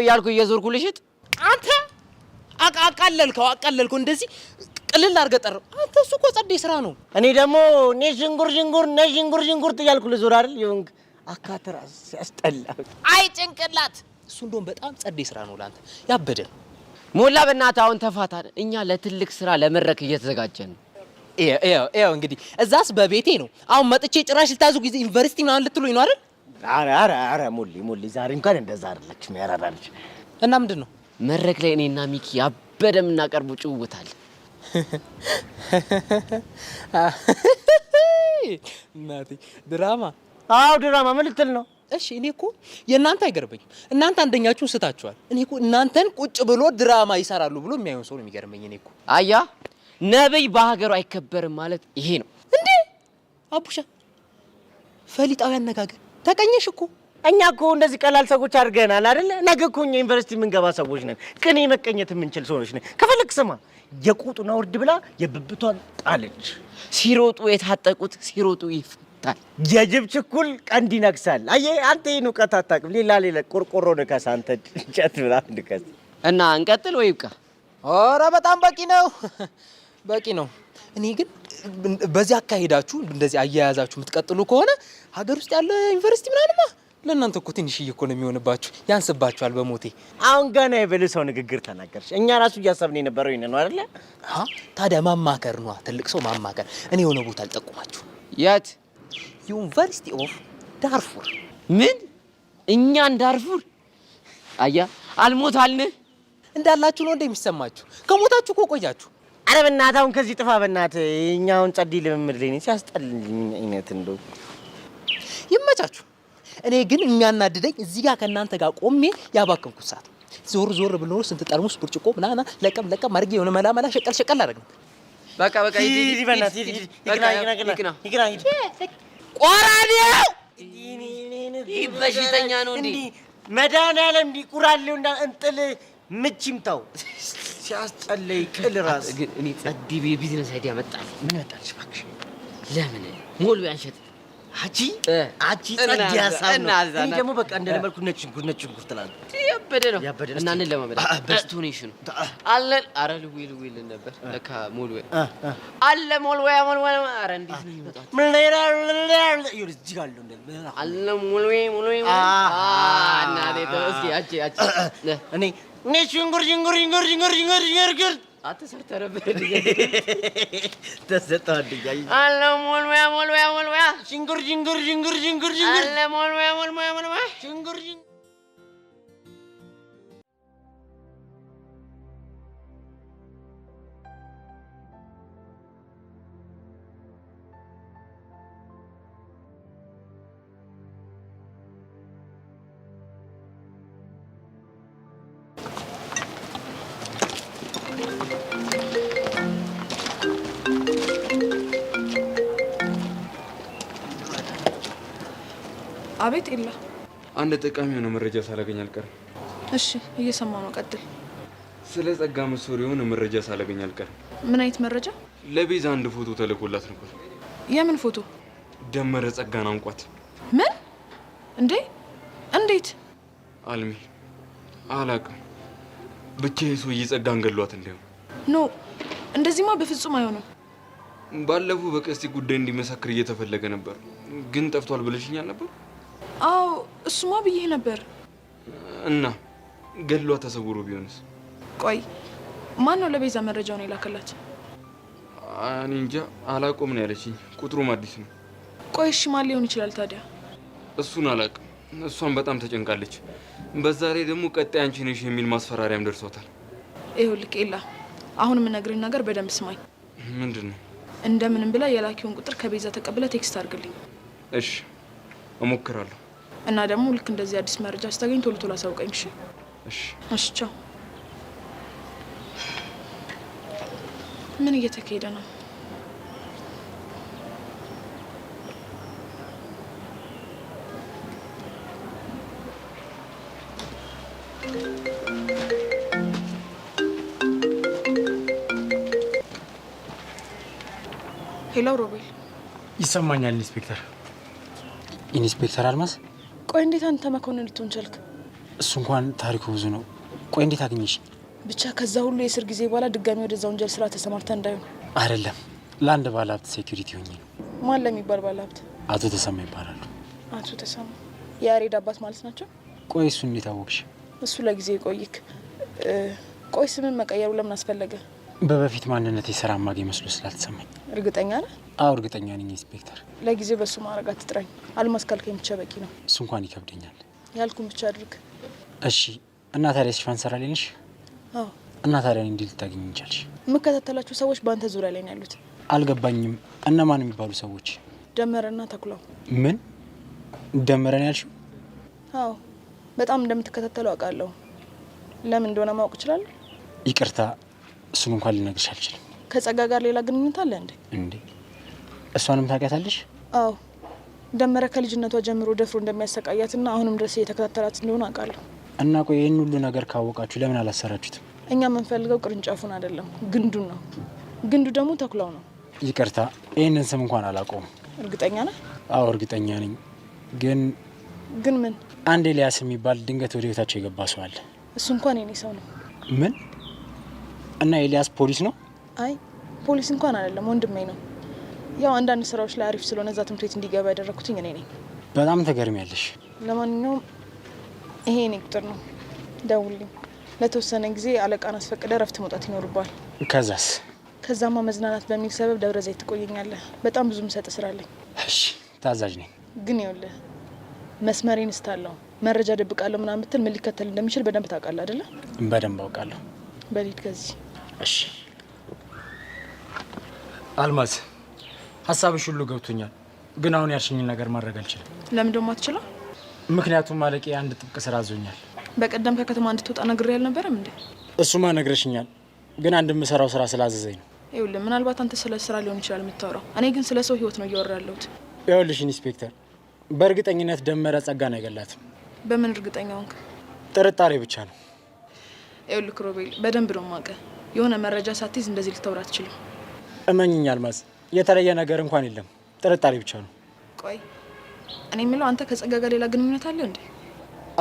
ያልኩ እየዞርኩ ልሽጥ። አንተ አቃለልከው እንደዚህ ቅልል አድርገህ ጠራው። አንተ እሱ እኮ ጸዴ ስራ ነው። እኔ ደግሞ ሽንጉር እያልኩ ልዞር አይደል? ይሁን አካተራስ ያስጠላ። አይ ጭንቅላት እሱ እንደውም በጣም ጸዴ ስራ ነው ለአንተ ያበደ ነው። ሞላ በእናትህ አሁን ተፋታን። እኛ ለትልቅ ስራ ለመድረክ እየተዘጋጀን ነው። ይኸው እንግዲህ እዛስ በቤቴ ነው። አሁን መጥቼ ጭራሽ ልታዙ ጊዜ ዩኒቨርሲቲ ምናምን ልትሉኝ ነው አይደል? ኧረ ሞሊ ዛሬ እንኳን እንደዛ አይደለችም። ያራራለች እና ምንድን ነው መድረክ ላይ እኔና ሚኪ ያበደ የምናቀርቡ ጭውውት አለ። እናቴ ድራማ? አዎ ድራማ። ምን ልትል ነው? እሺ እኔ እኮ የእናንተ አይገርመኝም። እናንተ አንደኛችሁን ስታችኋል። እኔ እኮ እናንተን ቁጭ ብሎ ድራማ ይሰራሉ ብሎ የሚያዩን ሰው ነው የሚገርመኝ። እኔ እኮ አያ ነብይ በሀገሩ አይከበርም ማለት ይሄ ነው እንዴ? አቡሻ ፈሊጣዊ አነጋገር ተቀኘሽ እኮ። እኛ እኮ እንደዚህ ቀላል ሰዎች አድርገናል አይደል? ነገ እኮ እኛ ዩኒቨርሲቲ የምንገባ ሰዎች ነን። ቅኔ መቀኘት የምንችል ሰዎች ነን። ከፈለክ ስማ፣ የቁጡን አውርድ ብላ የብብቷን ጣለች። ሲሮጡ የታጠቁት ሲሮጡ ይፈታል። የጅብ ችኩል ቀንድ ይነክሳል። አየህ አንተ ይህን እውቀት አታውቅም። ሌላ ቆርቆሮ ንከስ አንተ እንጨት ብላ ንከስ። እና እንቀጥል ወይ ይብቃ? ኧረ በጣም በቂ ነው። እኔ ግን በዚህ አካሄዳችሁ እንደዚህ አያያዛችሁ የምትቀጥሉ ከሆነ ሀገር ውስጥ ያለ ዩኒቨርሲቲ ምናልማ ለእናንተ እኮ ትንሽዬ እኮ ነው የሚሆንባችሁ። ያንስባችኋል በሞቴ። አሁን ገና የበለ ሰው ንግግር ተናገርሽ። እኛ ራሱ እያሰብን የነበረው ይሄን ነው አይደለ? ታዲያ ማማከር ነው፣ ትልቅ ሰው ማማከር። እኔ የሆነ ቦታ አልጠቁማችሁ። የት? ዩኒቨርሲቲ ኦፍ ዳርፉር። ምን? እኛን ዳርፉር? አያ አልሞታልን እንዳላችሁ ነው እንደሚሰማችሁ። ከሞታችሁ እኮ ቆያችሁ። አረ በእናትህ አሁን ከዚህ ጥፋ በእናትህ። እኛውን ጸዲ ልምምድ ላይ ነኝ። ሲያስጠልልኝ አይነት እንደው ይመቻችሁ። እኔ ግን የሚያናድደኝ እዚህ ጋር ከእናንተ ጋር ቆሜ ያባከንኩት ሰዓት ዞር ብሎ ስንት ጠርሙስ ብርጭቆ ምናምን ለቀም አድርጌ የሆነ መላ ሸቀል አደረግ ነበር። በቃ ሂድ በእናትህ ሂድ። ቆራኔው ይህ በሽተኛ ነው እንዴ? መድኃኒዓለም እንዲህ ቁራሌው እና እንጥል ምች ይምታው። ሲያስጠለይ ቅል ራስ ግን እኔ ጸዲ ቢዝነስ አይዲያ መጣል። ምን መጣልሽ እባክሽ? ለምን ሞል ያንሸጥ አጂ ጸዲ ሀሳብ ነው። እኔ ደግሞ በቃ እንደለመድኩ ነጭ ሽንኩርት ትላለህ። ያበደ ነው እና እንለማመድ። በስቶኔሽኑ አለን። አረ ልዊል ነበር ለካ ሞል አለ ሞል አረ እንዴት ነው ይመጣው? ምን ላይ ይኸውልህ እዚህ ጋር አለው እንደ አለ ሞል እና ለተስኪ አቺ እኔ ሽንጉር አትሰርተረበ ተሰጣድኛ አለ ሞልወያ ሽንጉር አለ ሞልወያ ሽንጉር አቤት ኤላ። አንድ ጠቃሚ የሆነ መረጃ ሳላገኝ አልቀርም። እሺ እየሰማሁ ነው፣ ቀጥል። ስለ ጸጋ መሶር የሆነ መረጃ ሳላገኝ አልቀርም። ምን አይነት መረጃ? ለቤዛ አንድ ፎቶ ተልኮላት ነበር። የምን ፎቶ? ደመረ ጸጋን አንቋት። ምን? እንዴ? እንዴት? አልሚ አላቅም፣ ብቻ የሰውዬ ጸጋን ገሏት እንዳይሆን። ኖ እንደዚህማ በፍጹም አይሆንም። ባለፈው በቀስቲ ጉዳይ እንዲመሰክር እየተፈለገ ነበር፣ ግን ጠፍቷል ብለሽኛል ነበር። አዎ እሱማ ብዬ ነበር። እና ገሏ ተሰውሮ ቢሆንስ? ቆይ ማን ነው ለቤዛ መረጃውን የላከላት? እኔ እንጃ አላቆም ነው ያለችኝ። ቁጥሩም አዲስ ነው። ቆይ እሺ ማን ሊሆን ይችላል ታዲያ? እሱን አላቅም። እሷን በጣም ተጨንቃለች። በዛ ላይ ደግሞ ቀጣይ አንቺ ነሽ የሚል ማስፈራሪያም ደርሷታል። ይኸውልህ ኤላ፣ አሁን የምነግርህን ነገር በደንብ ስማኝ። ምንድን ነው? እንደምንም ብላ የላኪውን ቁጥር ከቤዛ ተቀብለ ቴክስት አድርግልኝ። እሺ እሞክራለሁ። እና ደግሞ ልክ እንደዚህ አዲስ መረጃ ስታገኝ ቶሎ ቶሎ አሳውቀኝ። እሺ? እሺ። ቻው። ምን እየተካሄደ ነው? ሄሎ ሮቤል። ይሰማኛል ኢንስፔክተር። ኢንስፔክተር አልማዝ? ቆይ እንዴት አንተ መኮንን ልትሆን ቻልክ? እሱ እንኳን ታሪኩ ብዙ ነው። ቆይ እንዴት አገኘሽ? ብቻ ከዛ ሁሉ የእስር ጊዜ በኋላ ድጋሚ ወደዛ ወንጀል ስራ ተሰማርተ እንዳይሆን። አይደለም፣ ለአንድ ባለሀብት ሴኩሪቲ ሆኜ ነው። ማን ለሚባል ባለሀብት? አቶ ተሰማ ይባላሉ። አቶ ተሰማ የያሬድ አባት ማለት ናቸው? ቆይ እሱ እንዴት አወቅሽ? እሱ ለጊዜ ቆይክ። ቆይ ስምን መቀየሩ ለምን አስፈለገ? በበፊት ማንነት የስራ ማገኝ መስሎ ስላልተሰማኝ። እርግጠኛ ነህ? አዎ እርግጠኛ ነኝ ኢንስፔክተር። ለጊዜው በሱ ማድረግ አትጥራኝ። አልማዝ ካልከኝ ብቻ በቂ ነው። እሱ እንኳን ይከብደኛል። ያልኩን ብቻ አድርግ። እሺ። እና ታዲያ ሽፋን ሰራልኝ ነሽ? አዎ። እና ታዲያ እንዴት ልታገኝ እንቻልሽ? የምከታተላቸው ሰዎች በአንተ ዙሪያ ላይ ነው ያሉት። አልገባኝም። እነማን የሚባሉ ሰዎች? ደመረና ተኩላው። ምን ደመረን ያልሽው? አዎ በጣም እንደምትከታተለው አውቃለሁ። ለምን እንደሆነ ማወቅ እችላለሁ? ይቅርታ፣ እሱን እንኳን ልነግርሽ አልችልም። ከጸጋ ጋር ሌላ ግንኙነት አለ እንዴ? እንዴ እሷንም ታውቂያታለሽ? አዎ ደመረ ከልጅነቷ ጀምሮ ደፍሮ እንደሚያሰቃያትና አሁንም ድረስ እየተከታተላት እንደሆነ አውቃለሁ። እና ቆይ ይህን ሁሉ ነገር ካወቃችሁ ለምን አላሰራችሁትም? እኛ የምንፈልገው ቅርንጫፉን አይደለም ግንዱን ነው። ግንዱ ደግሞ ተኩላው ነው። ይቅርታ፣ ይህንን ስም እንኳን አላውቀውም። እርግጠኛ ነህ? አዎ እርግጠኛ ነኝ። ግን ምን? አንድ ኤልያስ የሚባል ድንገት ወደ ቤታቸው የገባ ሰው አለ። እሱ እንኳን የኔ ሰው ነው። ምን? እና ኤልያስ ፖሊስ ነው? አይ ፖሊስ እንኳን አይደለም፣ ወንድሜ ነው። ያው አንዳንድ ስራዎች ላይ አሪፍ ስለሆነ እዛ ትምህርት ቤት እንዲገባ ያደረኩትኝ እኔ ነኝ። በጣም ተገርሚያለሽ። ለማንኛውም ይሄ የኔ ቁጥር ነው፣ ደውልኝ። ለተወሰነ ጊዜ አለቃን አስፈቅደ ረፍት መውጣት ይኖርባል። ከዛስ? ከዛማ መዝናናት በሚል ሰበብ ደብረ ዘይት ትቆየኛለህ። በጣም ብዙ ምሰጥ ስራ አለኝ። እሺ ታዛዥ ነኝ። ግን ይኸውልህ መስመሬን እስታለሁ መረጃ ደብቃለሁ ምናምን ብትል ምን ሊከተል እንደሚችል በደንብ ታውቃለህ አይደለ? በደንብ አውቃለሁ። በሊድ ከዚህ እሺ። አልማዝ ሀሳብሽ ሁሉ ገብቶኛል፣ ግን አሁን ያልሽኝን ነገር ማድረግ አልችልም። ለምን ደሞ አትችለው? ምክንያቱም ማለቄ አንድ ጥብቅ ስራ አዞኛል። በቀደም ከከተማ እንድትወጣ ነግሬ ያልነበረም እንዴ? እሱማ ነግረሽኛል፣ ግን አንድ የምሰራው ስራ ስላዘዘኝ ነው። ይኸውልህ ምናልባት አንተ ስለ ስራ ሊሆን ይችላል የምታወራው፣ እኔ ግን ስለ ሰው ህይወት ነው እያወራ ያለሁት። ይኸውልሽ ኢንስፔክተር፣ በእርግጠኝነት ደመረ ጸጋን አይገላትም። በምን እርግጠኛ ሆንክ? ጥርጣሬ ብቻ ነው። ይኸውልህ ክሮቤል፣ በደንብ ነው የማውቅህ። የሆነ መረጃ ሳትይዝ እንደዚህ ልታወራ አትችልም። እመኝኝ አልማዝ፣ የተለየ ነገር እንኳን የለም፣ ጥርጣሬ ብቻ ነው። ቆይ እኔ የምለው አንተ ከጸጋ ጋር ሌላ ግንኙነት አለ እንዴ?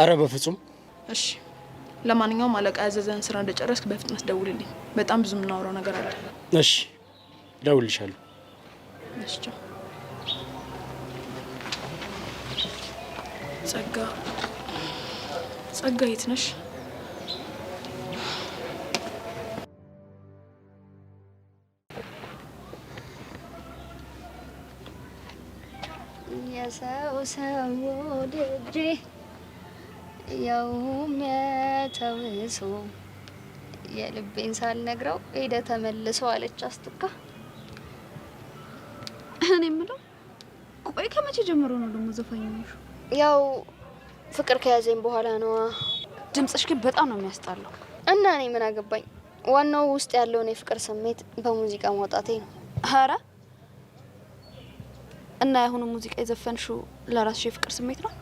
አረ በፍጹም። እሺ ለማንኛውም አለቃ ያዘዘን ስራ እንደጨረስክ በፍጥነት ደውልልኝ። በጣም ብዙ የምናወራው ነገር አለ። እሺ ደውልልሻለሁ። እሺ ቻው። ጸጋ የት ነሽ? የሰው ሰው ወድጄ ያውም የተውሶ የልቤን ሳልነግረው ሄደ ተመልሶ አለች አስቱካ። እኔ የምለው ቆይ ከመቼ ጀምሮ ነው ደግሞ ዘፋኝ ነሽ? ያው ፍቅር ከያዘኝ በኋላ ነው። ድምጽሽ ግን በጣም ነው የሚያስጣለው። እና እኔ ምን አገባኝ? ዋናው ውስጥ ያለውን የፍቅር ስሜት በሙዚቃ ማውጣቴ ነው። ኧረ እና የአሁኑ ሙዚቃ የዘፈንሽው ለራስሽ የፍቅር ስሜት ነው?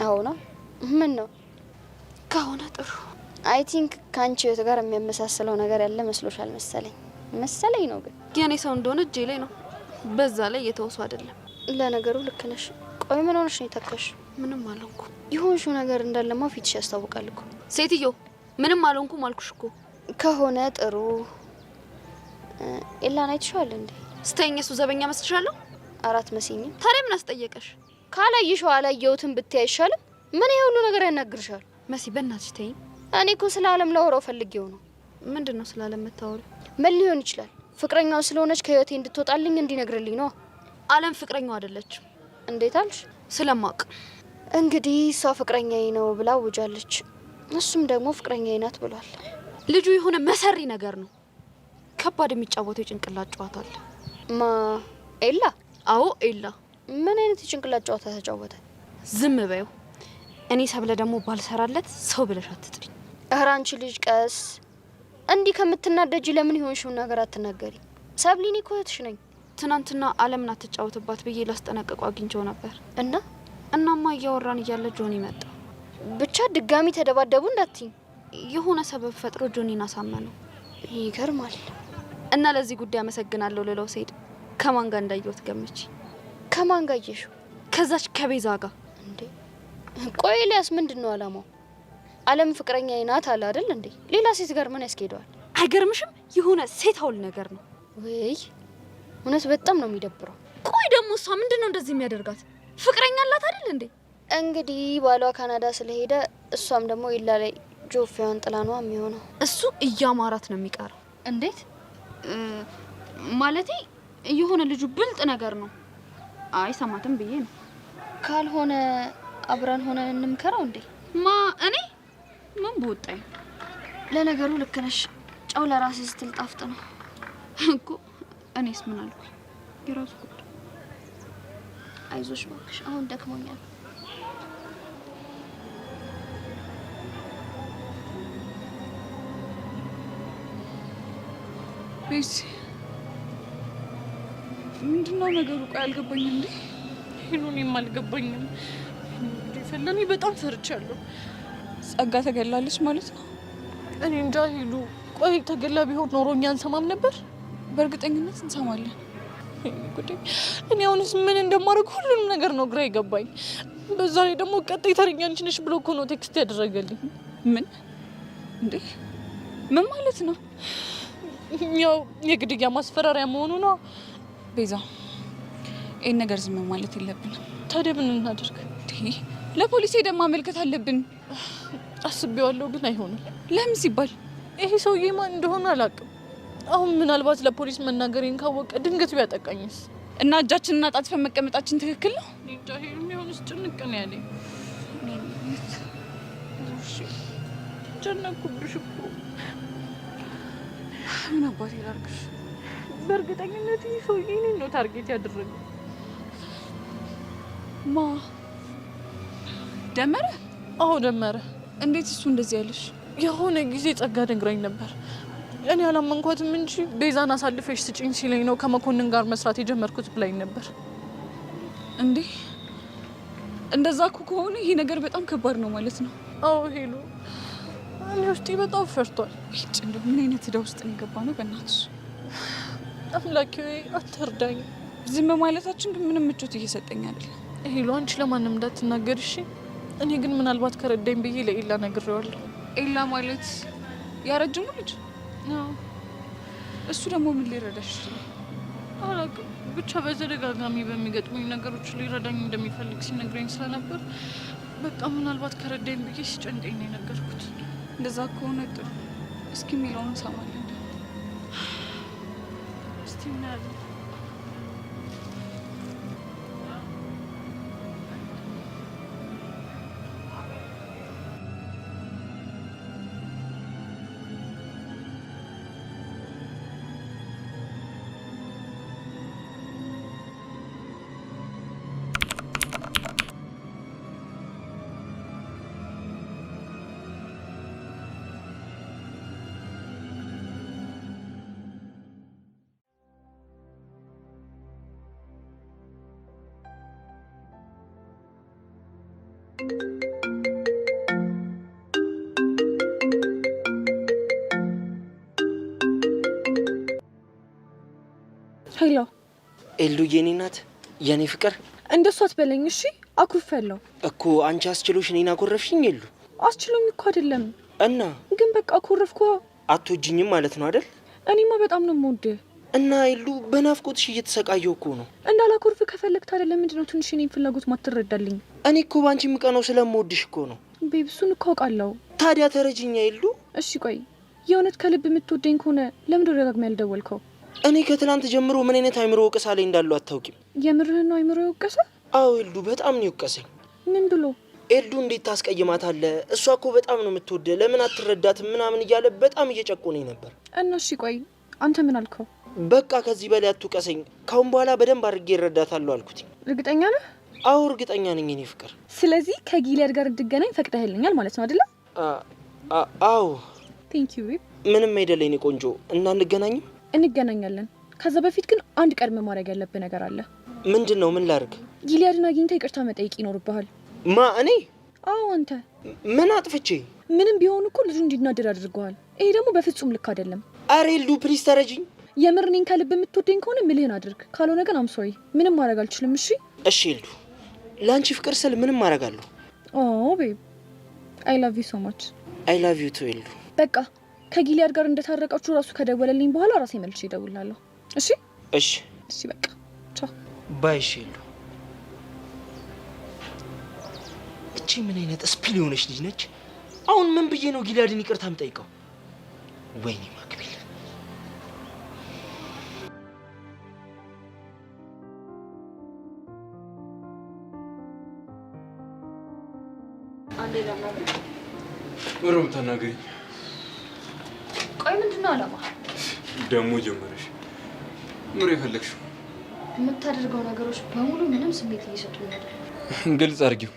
አዎ ነው። ምን ነው? ከሆነ ጥሩ። አይ ቲንክ ከአንቺ ህይወት ጋር የሚያመሳስለው ነገር ያለ መስሎሻል መሰለኝ ነው። ግን የኔ ሰው እንደሆነ እጄ ላይ ነው። በዛ ላይ እየተወሱ አይደለም። ለነገሩ ልክ ነሽ። ቆይ ምን ሆነሽ ነው የተከሽ? ምንም አልሆንኩ። የሆንሽው ነገር እንዳለማ ፊትሽ ያስታውቃል እኮ። ሴትዮ ምንም አልሆንኩም አልኩሽ እኮ። ከሆነ ጥሩ። ኤላን አይተሽዋል እንዴ? ስተኝ እሱ ዘበኛ መስልሻለሁ? አራት መስኝ። ታዲያ ምን አስጠየቀሽ? ካላየሽው አላየሁትም ብታይ አይሻልም? ምን ይሄ ሁሉ ነገር ያናግርሻል? መሲ በእናትሽ ተይኝ። እኔ እኮ ስለ አለም ላወራው ፈልጌው ነው። ምንድነው ስለ አለም የምታወሪው? ምን ሊሆን ይችላል? ፍቅረኛው ስለሆነች ከህይወቴ እንድትወጣልኝ እንዲነግርልኝ ነው። አለም ፍቅረኛው አይደለችም። እንዴት አልሽ? ስለማቅ እንግዲህ እሷ ፍቅረኛዬ ነው ብላ አውጃለች። እሱም ደግሞ ፍቅረኛዬ ናት ብሏል። ልጁ የሆነ መሰሪ ነገር ነው። ከባድ የሚጫወተው የጭንቅላት ጨዋታ አለ። ኤላ? አዎ ኤላ። ምን አይነት የጭንቅላት ጨዋታ ተጫወተ? ዝም በይው። እኔ ሰብለ ደግሞ ባልሰራለት ሰው ብለሽ አትጥሪኝ። ኧረ አንቺ ልጅ ቀስ እንዲህ ከምትናደጂ ለምን ይሆንሽው ነገር አትናገሪ። ሰብሊኒ እኮ እህትሽ ነኝ። ትናንትና አለምን አትጫወትባት ብዬ ላስጠነቅቀው አግኝቼው ነበር እናማ እያወራን እያለ ጆኒ መጣ። ብቻ ድጋሚ ተደባደቡ እንዳትኝ። የሆነ ሰበብ ፈጥሮ ጆኒን አሳመነው። ይገርማል። እና ለዚህ ጉዳይ አመሰግናለሁ ልለው ስሄድ ከማን ጋር እንዳየሁት ገመች። ከማን ጋር አየሽው? ከዛች ከቤዛ ጋር። እንዴ ቆይ ኤልያስ ምንድን ነው አላማው? አለም ፍቅረኛ ናት አለ አይደል እንዴ? ሌላ ሴት ጋር ምን ያስኬደዋል? አይገርምሽም? የሆነ ሴት አውል ነገር ነው ወይ? እውነት በጣም ነው የሚደብረው። ቆይ ደግሞ እሷ ምንድን ነው እንደዚህ የሚያደርጋት? ፍቅረኛ አላት አይደል እንዴ? እንግዲህ ባሏ ካናዳ ስለሄደ እሷም ደግሞ ኢላ ላይ ጆፌዋን ጥላ ነው የሚሆነው። እሱ እያማራት ነው የሚቀረው። እንዴት ማለቴ? የሆነ ልጁ ብልጥ ነገር ነው። አይ ሰማትም ብዬ ነው። ካልሆነ አብራን ሆነ እንምከረው እንዴ? እኔ ምን በወጣኝ። ለነገሩ ልክ ነሽ። ጨው ለራስ ስትል ጣፍጥ ነው እኮ። እኔስ ምን አልኩ? የራሱ ጉዳይ። አይዞሽ እባክሽ፣ አሁን ደክሞኛል። ቤዚ ምንድነው ነገሩ? ቆይ አልገባኝም። እንዴ ሄሉኔም አልገባኝም። ፈለኒ በጣም ፈርቻለሁ። ጸጋ ተገላለች ማለት ነው? እኔ እንጃ ሄሉ። ቆይ ተገላ ቢሆን ኖሮ እኛ እንሰማም ነበር? በእርግጠኝነት እንሰማለን። እኔ አሁንስ ምን እንደማደርግ ሁሉንም ነገር ነው ግራ ይገባኝ። በዛ ላይ ደግሞ ቀጣይ ተረኛ አንቺ ነሽ ብሎ እኮ ነው ቴክስት ያደረገልኝ። ምን እንዴ? ምን ማለት ነው? ያው የግድያ ማስፈራሪያ መሆኑ ነው። ቤዛ ይሄን ነገር ዝም ማለት የለብንም። ታዲያ ምን እናድርግ? ለፖሊስ ሄደን ማመልከት አለብን። አስቤዋለሁ ግን አይሆንም። ለምን ሲባል? ይሄ ሰውዬ ማን እንደሆነ አላውቅም። አሁን ምናልባት ለፖሊስ መናገሬን ካወቀ ድንገት ቢያጠቃኝስ? እና እጃችንና ጣጥፈን መቀመጣችን ትክክል ነው? ሄሉ የሚሆንስ ጭንቅ ነው ያለኝ። ጨነኩብሽ እኮ። ምን አባቴ ላድርግሽ? በእርግጠኝነት ይህ ሰውዬ እኔን ነው ታርጌት ያደረገው። ደመረ? አዎ ደመረ። እንዴት እሱ እንደዚህ ያለሽ? የሆነ ጊዜ ጸጋ ነግራኝ ነበር። እኔ አላመንኳትም እንጂ ቤዛን አሳልፈሽ ስጪኝ ሲለኝ ነው ከመኮንን ጋር መስራት የጀመርኩት ብላኝ ነበር። እንዴ እንደዛ እኮ ከሆነ ይሄ ነገር በጣም ከባድ ነው ማለት ነው። አዎ ሄሉ፣ እኔ ውስጤ በጣም ፈርቷል። እንደው ምን አይነት ዕዳ ውስጥ ነው የገባ ነው? በእናትሽ አምላኬ አትርዳኝ። ዝም ማለታችን ግን ምንም ምቾት እየሰጠኝ አይደለም። ሄሉ አንቺ ለማንም እንዳትናገር እሺ? እኔ ግን ምናልባት ከረዳኝ ብዬ ለኤላ ነግሬዋለሁ። ኤላ ማለት ያረጅሙ ልጅ ነው። እሱ ደግሞ ምን ሊረዳሽ ይችላል? አላውቅም። ብቻ በተደጋጋሚ በሚገጥሙኝ ነገሮች ሊረዳኝ እንደሚፈልግ ሲነግረኝ ስለነበር በቃ ምናልባት ከረዳኝ ብዬ ሲጨንቀኝ ነው የነገርኩት። እንደዛ ከሆነ ጥሩ። እስኪ የሚለውን እንሰማለን። እስቲ እናያለን። ሄሎ ኤሉ፣ የኔ ናት የኔ ፍቅር። እንደሱ አትበለኝ እሺ። አኩርፌያለሁ እኮ። አንቺ አስችሎሽ እኔን አኮረፍሽኝ? ኤሉ አስችሎኝ እኮ አይደለም። እና ግን በቃ አኮረፍኩ። አትወጂኝም ማለት ነው አይደል? እኔማ በጣም ነው የምወድህ። እና ኤሉ በናፍቆትሽ እየተሰቃየሁ እኮ ነው። እንዳላኮርፍ ከፈለግት አይደለም ምንድነው ትንሽ እኔን ፍላጎት ማትረዳልኝ? እኔ እኮ ባንቺ የምቀነው ስለምወድሽ እኮ ነው። ቤብ እሱን እኮ አውቃለሁ። ታዲያ ተረጅኛ ኤሉ። እሺ ቆይ የእውነት ከልብ የምትወደኝ ከሆነ ለምንድነው ደጋግመህ ያልደወልከው? እኔ ከትላንት ጀምሮ ምን አይነት አይምሮ ወቀሳ ላይ እንዳለው አታውቂም። የምርህን ነው አይምሮ የወቀሰ? አዎ ኤሉ፣ በጣም ነው የወቀሰኝ። ምን ብሎ? ኤሉ እንዴት ታስቀይማታለህ? እሷ እኮ በጣም ነው የምትወደህ፣ ለምን አትረዳትም ምናምን እያለ በጣም እየጨቆነኝ ነበር። እና እሺ ቆይ አንተ ምን አልከው? በቃ ከዚህ በላይ አትውቀሰኝ፣ ካሁን በኋላ በደንብ አድርጌ እረዳታለሁ አልኩት። እርግጠኛ ነህ? አዎ እርግጠኛ ነኝ እኔ ፍቅር። ስለዚህ ከጊሊያድ ጋር እንድገናኝ ፈቅደህልኛል ማለት ነው አይደል? አዎ። ቴንክ ዩ ቤብ። ምንም አይደለ የኔ ቆንጆ። እና እንገናኝም? እንገናኛለን። ከዛ በፊት ግን አንድ ቀድመ ማድረግ ያለብህ ነገር አለ። ምንድነው? ምን ላድርግ? ጊሊያድን አግኝተህ ይቅርታ መጠየቅ ይኖርብሃል። ማ እኔ? አዎ አንተ። ምን አጥፍቼ? ምንም ቢሆን እኮ ልጁ እንዲናደድ አድርገዋል። ይሄ ደግሞ በፍጹም ልክ አይደለም። አሬ ኤልዱ ፕሊዝ ተረጂኝ። የምር እኔን ከልብ የምትወደኝ ከሆነ ምልህን አድርግ፣ ካልሆነ ግን አም ሶሪ ምንም ማድረግ አልችልም። እሺ እሺ ኤልዱ፣ ለአንቺ ፍቅር ስል ምንም ማድረጋለሁ። ኦ ቤብ አይ ላቭ ዩ ሶ ማች። አይ ላቭ ዩ ቱ ኤልዱ። በቃ ከጊሊያድ ጋር እንደታረቃችሁ ራሱ ከደወለልኝ በኋላ ራሴ መልሼ እደውላለሁ። እሺ እሺ እሺ በቃ ቻው ባይ። እሺ ኤልዱ። እቺ ምን አይነት ስፒል የሆነች ልጅ ነች? አሁን ምን ብዬ ነው ጊሊያድን ይቅርታ የምጠይቀው? ወይኔ ማክቤል። አንዴ ለማለት ወሮም ተናገሪ። ቆይ ምንድነው አላማ? ደሞ ጀመረሽ። ኑሮ የፈለግሽው የምታደርገው ነገሮች በሙሉ ምንም ስሜት እየሰጡኝ አይደል? ግልጽ አድርጊው።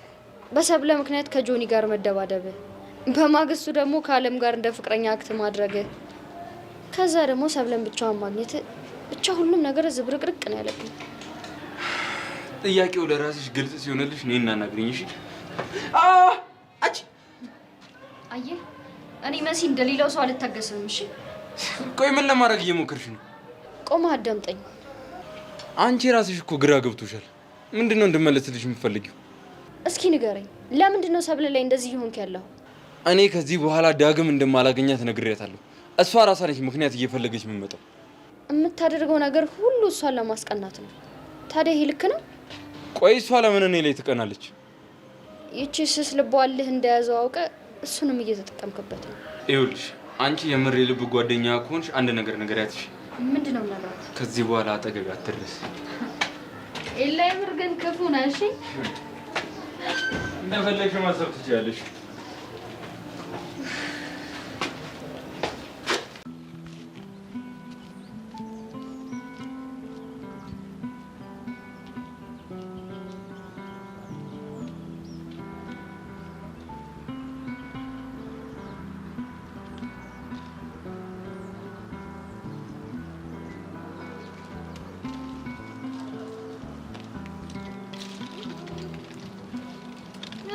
በሰብለ ምክንያት ከጆኒ ጋር መደባደብ፣ በማግስቱ ደግሞ ከአለም ጋር እንደ ፍቅረኛ አክት ማድረግ፣ ከዛ ደግሞ ሰብለን ብቻዋን ማግኘት፣ ብቻ ሁሉም ነገር ዝብርቅርቅ ነው ያለብኝ። ጥያቄው ለራስሽ ግልጽ ሲሆንልሽ እኔን እናናግሪኝ። እሺ አጭ አየህ፣ እኔ መሲ እንደሌላው ሰው አልታገስም። እሺ ቆይ ምን ለማድረግ እየሞከርሽ ነው? ቆማ አዳምጠኝ። አንቺ ራስሽ እኮ ግራ ገብቶሻል። ምንድነው እንድመለስልሽ የምትፈልጊው? እስኪ ንገረኝ፣ ለምንድን ነው ሰብለ ላይ እንደዚህ ይሆንክ ያለው? እኔ ከዚህ በኋላ ዳግም እንደማላገኛት ነግሬያታለሁ። እሷ ራሷ ነች ምክንያት እየፈለገች የምትመጣው። የምታደርገው ነገር ሁሉ እሷን ለማስቀናት ነው። ታዲያ ይሄ ልክ ነው? ቆይ እሷ ለምን እኔ ላይ ትቀናለች? ይቺ ስስ ልቧልህ እንደያዘው አውቀ እሱንም እየተጠቀምክበት ነው። ይኸውልሽ አንቺ የምር የልብ ጓደኛ ከሆንሽ አንድ ነገር ንገሪያት። ምንድነው ነገራት? ከዚህ በኋላ አጠገብ አትድረስ። ኤላ የምር ግን ክፉ ነህ። እሺ እንደፈለግሽ ማሰብ ትችያለሽ።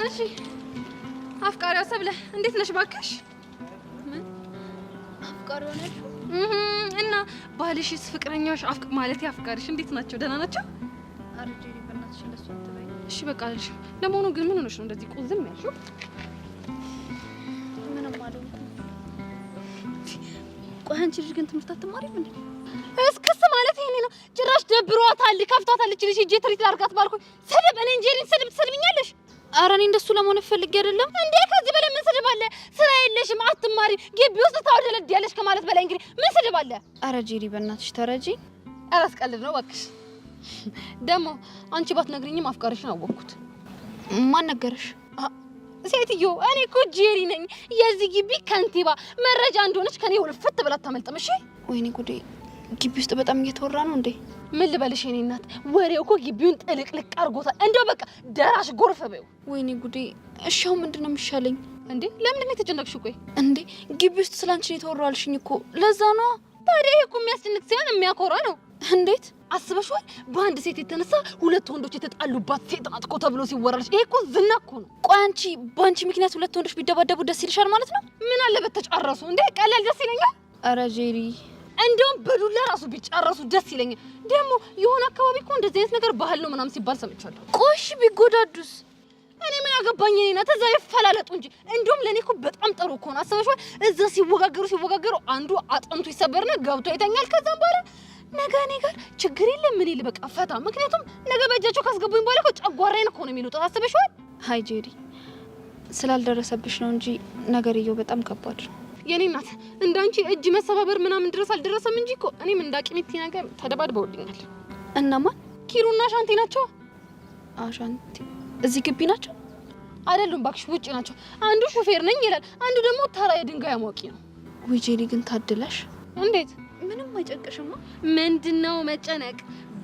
እሺ አፍቃሪዋ ሰብለ እንዴት ነሽ? ባክሽ ምን አፍቃሪዋ ነሽ? እና ባልሽስ ፍቅረኛሽ ማለት አፍቃሪሽ እንዴት ናቸው? ደህና ናቸው? አርጄ በእናትሽ እንደሱ አትበይ። እሺ በቃ አልሽ። ለመሆኑ ግን ምን ሆነሽ ነው እንደዚህ ቁዝም ያልሽው? ምንም አልሆንኩም። ቆይ አንቺ ልጅ ግን ትምህርት አትማሪም እንዴ? እስክስ ማለት ይሄኔ ነው። ጭራሽ ደብሯታል፣ ከፍቷታል። ልጅ ልጅ ትሪት ላርጋት ባልኩኝ ስድብ እኔ እንጂ ስድብ ትሰድብኛለሽ? ኧረ እኔ እንደሱ ለመሆን ፈልጌ አይደለም እንዴ። ከዚህ በላይ ምን ስድብ አለ? ስራ የለሽም፣ አትማሪ፣ ግቢ ውስጥ ታወደለድያለሽ ከማለት በላይ እንግዲህ ምን ስድብ አለ? ኧረ ጄሪ በእናትሽ ተረጂ። ኧረ አስቀልድ ነው እባክሽ። ደግሞ አንቺ ባትነግሪኝም አፍቃሪሽን አወቅኩት። ማን ነገረሽ? ሴትዮ እኔ እኮ ጄሪ ነኝ፣ የዚህ ግቢ ከንቲባ። መረጃ እንደሆነች ከኔ ወልፈት ብላ አታመልጥም። እሺ ወይኔ ጉዴ፣ ግቢ ውስጥ በጣም እየተወራ ነው እንዴ? ምን ልበልሽ የኔ እናት፣ ወሬው እኮ ግቢውን ጥልቅልቅ አድርጎታል። እንደው በቃ ደራሽ ጎርፍ በይው። ወይኔ ጉዴ። እሺ አሁን ምንድን ነው የሚሻለኝ? እንዴ ለምንድን ነው የተጨነቅሽው? ቆይ እንዴ ግቢ ውስጥ ስላንቺ ነው የተወራው አልሽኝ እኮ፣ ለዛ ነው። ታዲያ ይሄ እኮ የሚያስጨንቅ ሳይሆን የሚያኮራ ነው። እንዴት አስበሽዋል? በአንድ ሴት የተነሳ ሁለት ወንዶች የተጣሉባት ሴት ናት እኮ ተብሎ ሲወራልሽ፣ ይሄ እኮ ዝና እኮ ነው። ቆይ አንቺ በአንቺ ምክንያት ሁለት ወንዶች ቢደባደቡ ደስ ይልሻል ማለት ነው? ምን አለበት ተጫረሱ? እንዴ ቀላል ደስ ይለኛል። ኧረ ጄሪ እንደውም በዱላ ራሱ ቢጫረሱ ደስ ይለኛል። ደግሞ የሆነ አካባቢ እኮ እንደዚህ አይነት ነገር ባህል ነው ምናምን ሲባል ሰምቻለሁ። ቆሽ ቢጎዳዱስ? እኔ ምን አገባኝ? እኔ ናት እዛ ይፈላለጡ እንጂ። እንደውም ለኔ እኮ በጣም ጥሩ እኮ ነው። አሰበሽው? እዛ ሲወጋገሩ አንዱ አጥንቱ ይሰበርና ገብቶ ይተኛል። ከዛም በኋላ ነገ እኔ ጋር ችግር የለም ምን ይል በቃ ፈታ። ምክንያቱም ነገ በእጃቸው ካስገቡኝ በኋላ እኮ ጨጓራዬን እኮ ነው የሚሉት። አሰበሽው? ሃይ ጄሪ ስላልደረሰብሽ ነው እንጂ ነገርየው በጣም ከባድ ነው። የኔ እናት እንዳንቺ እጅ መሰባበር ምናምን ድረስ አልደረሰም እንጂ እኮ እኔም እንዳቂሚቲ ነገር ተደባድበውልኛል። እነማን? ኪሩና ሻንቲ ናቸው። አሻንቲ እዚህ ግቢ ናቸው? አይደሉም ባክሽ፣ ውጪ ናቸው። አንዱ ሹፌር ነኝ ይላል፣ አንዱ ደግሞ ተራ የድንጋይ አሟቂ ነው። ወይ ጄሪ ግን ታድለሽ። እንዴት? ምንም አይጨንቅሽማ? ምንድነው መጨነቅ?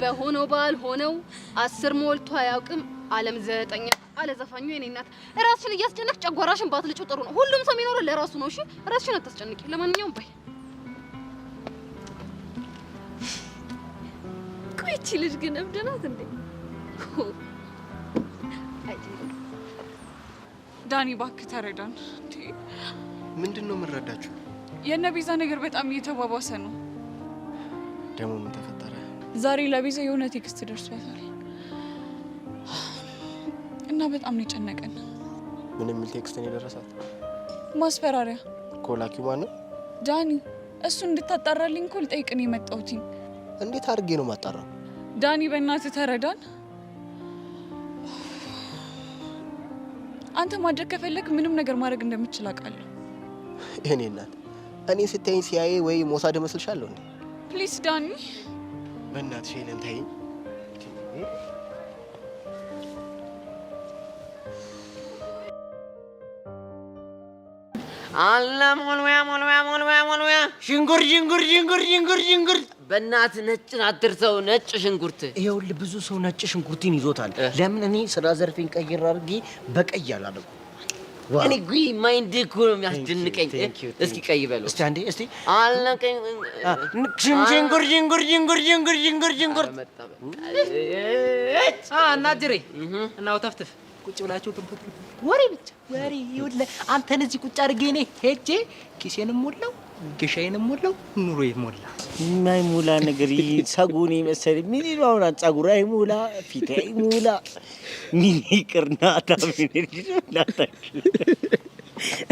በሆነው ባል ሆነው 10 ሞልቶ አያውቅም። ዓለም 9 አለ ዘፋኙ። የኔ እናት ራስሽን እያስጨነቅ ጨጓራሽን ባትልጩ ጥሩ ነው። ሁሉም ሰው የሚኖረው ለራሱ ነው። እሺ ራስሽን አታስጨንቂ። ለማንኛውም ባይ ቆይቺ ልጅ ግን እብድ ናት እንዴ? ዳኒ እባክህ ተረዳን። ምንድን ነው የምንረዳችሁ? የእነ ቤዛ ነገር በጣም እየተባባሰ ነው። ደግሞ ምን ተፈጠረ? ዛሬ ለቤዛ የሆነ ቴክስት ደርሷታል እና በጣም ነው የጨነቀን። ምን የሚል ቴክስት ነው የደረሳት? ማስፈራሪያ። ኮላኪው ማን ነው? ዳኒ። እሱን እንድታጣራልኝ እኮ ልጠይቅ ነው የመጣሁት። እንዴት አድርጌ ነው ማጣራው? ዳኒ በእናትህ ተረዳን። አንተ ማድረግ ከፈለክ ምንም ነገር ማድረግ እንደምትችል አውቃለሁ። እኔ እናት እኔ ስታይኝ ሲያዬ ወይ ሞሳድ መስልሻለሁ እንዴ? ፕሊስ ዳኒ በእናትሽ ሄለን ተይኝ። አለ ሞልወያ ሽንኩርት በእናትህ ነጭን አትርሰው። ነጭ ሽንኩርት ይኸውልህ ብዙ ሰው ነጭ ሽንኩርትን ይዞታል። ለምን እኔ ስራ ዘርፌን ቀይር አድርጌ በቀይ አላደረኩ? እኔ ጉይ ማይንድ እኮ ነው የሚያስደንቀኝ። እስኪ ቀይ በለው እስቲ አንዴ እስቲ አለቀኝ። ሽንኩርት እናድሬ እና ወተፍትፍ ቁጭ ብላችሁ ወሬ ብቻ ወሬ። ይኸውልህ አንተን እዚህ ቁጭ አድርጌ እኔ ሄጄ ኪሴንም ሞላው ግሻዬንም ሞላው ኑሮዬን ሞላ። የማይሞላ ነገር ሰጉን መሰል ምን ይሏውን ጸጉር አይሞላ ፊት አይሞላ ምን ይቅርና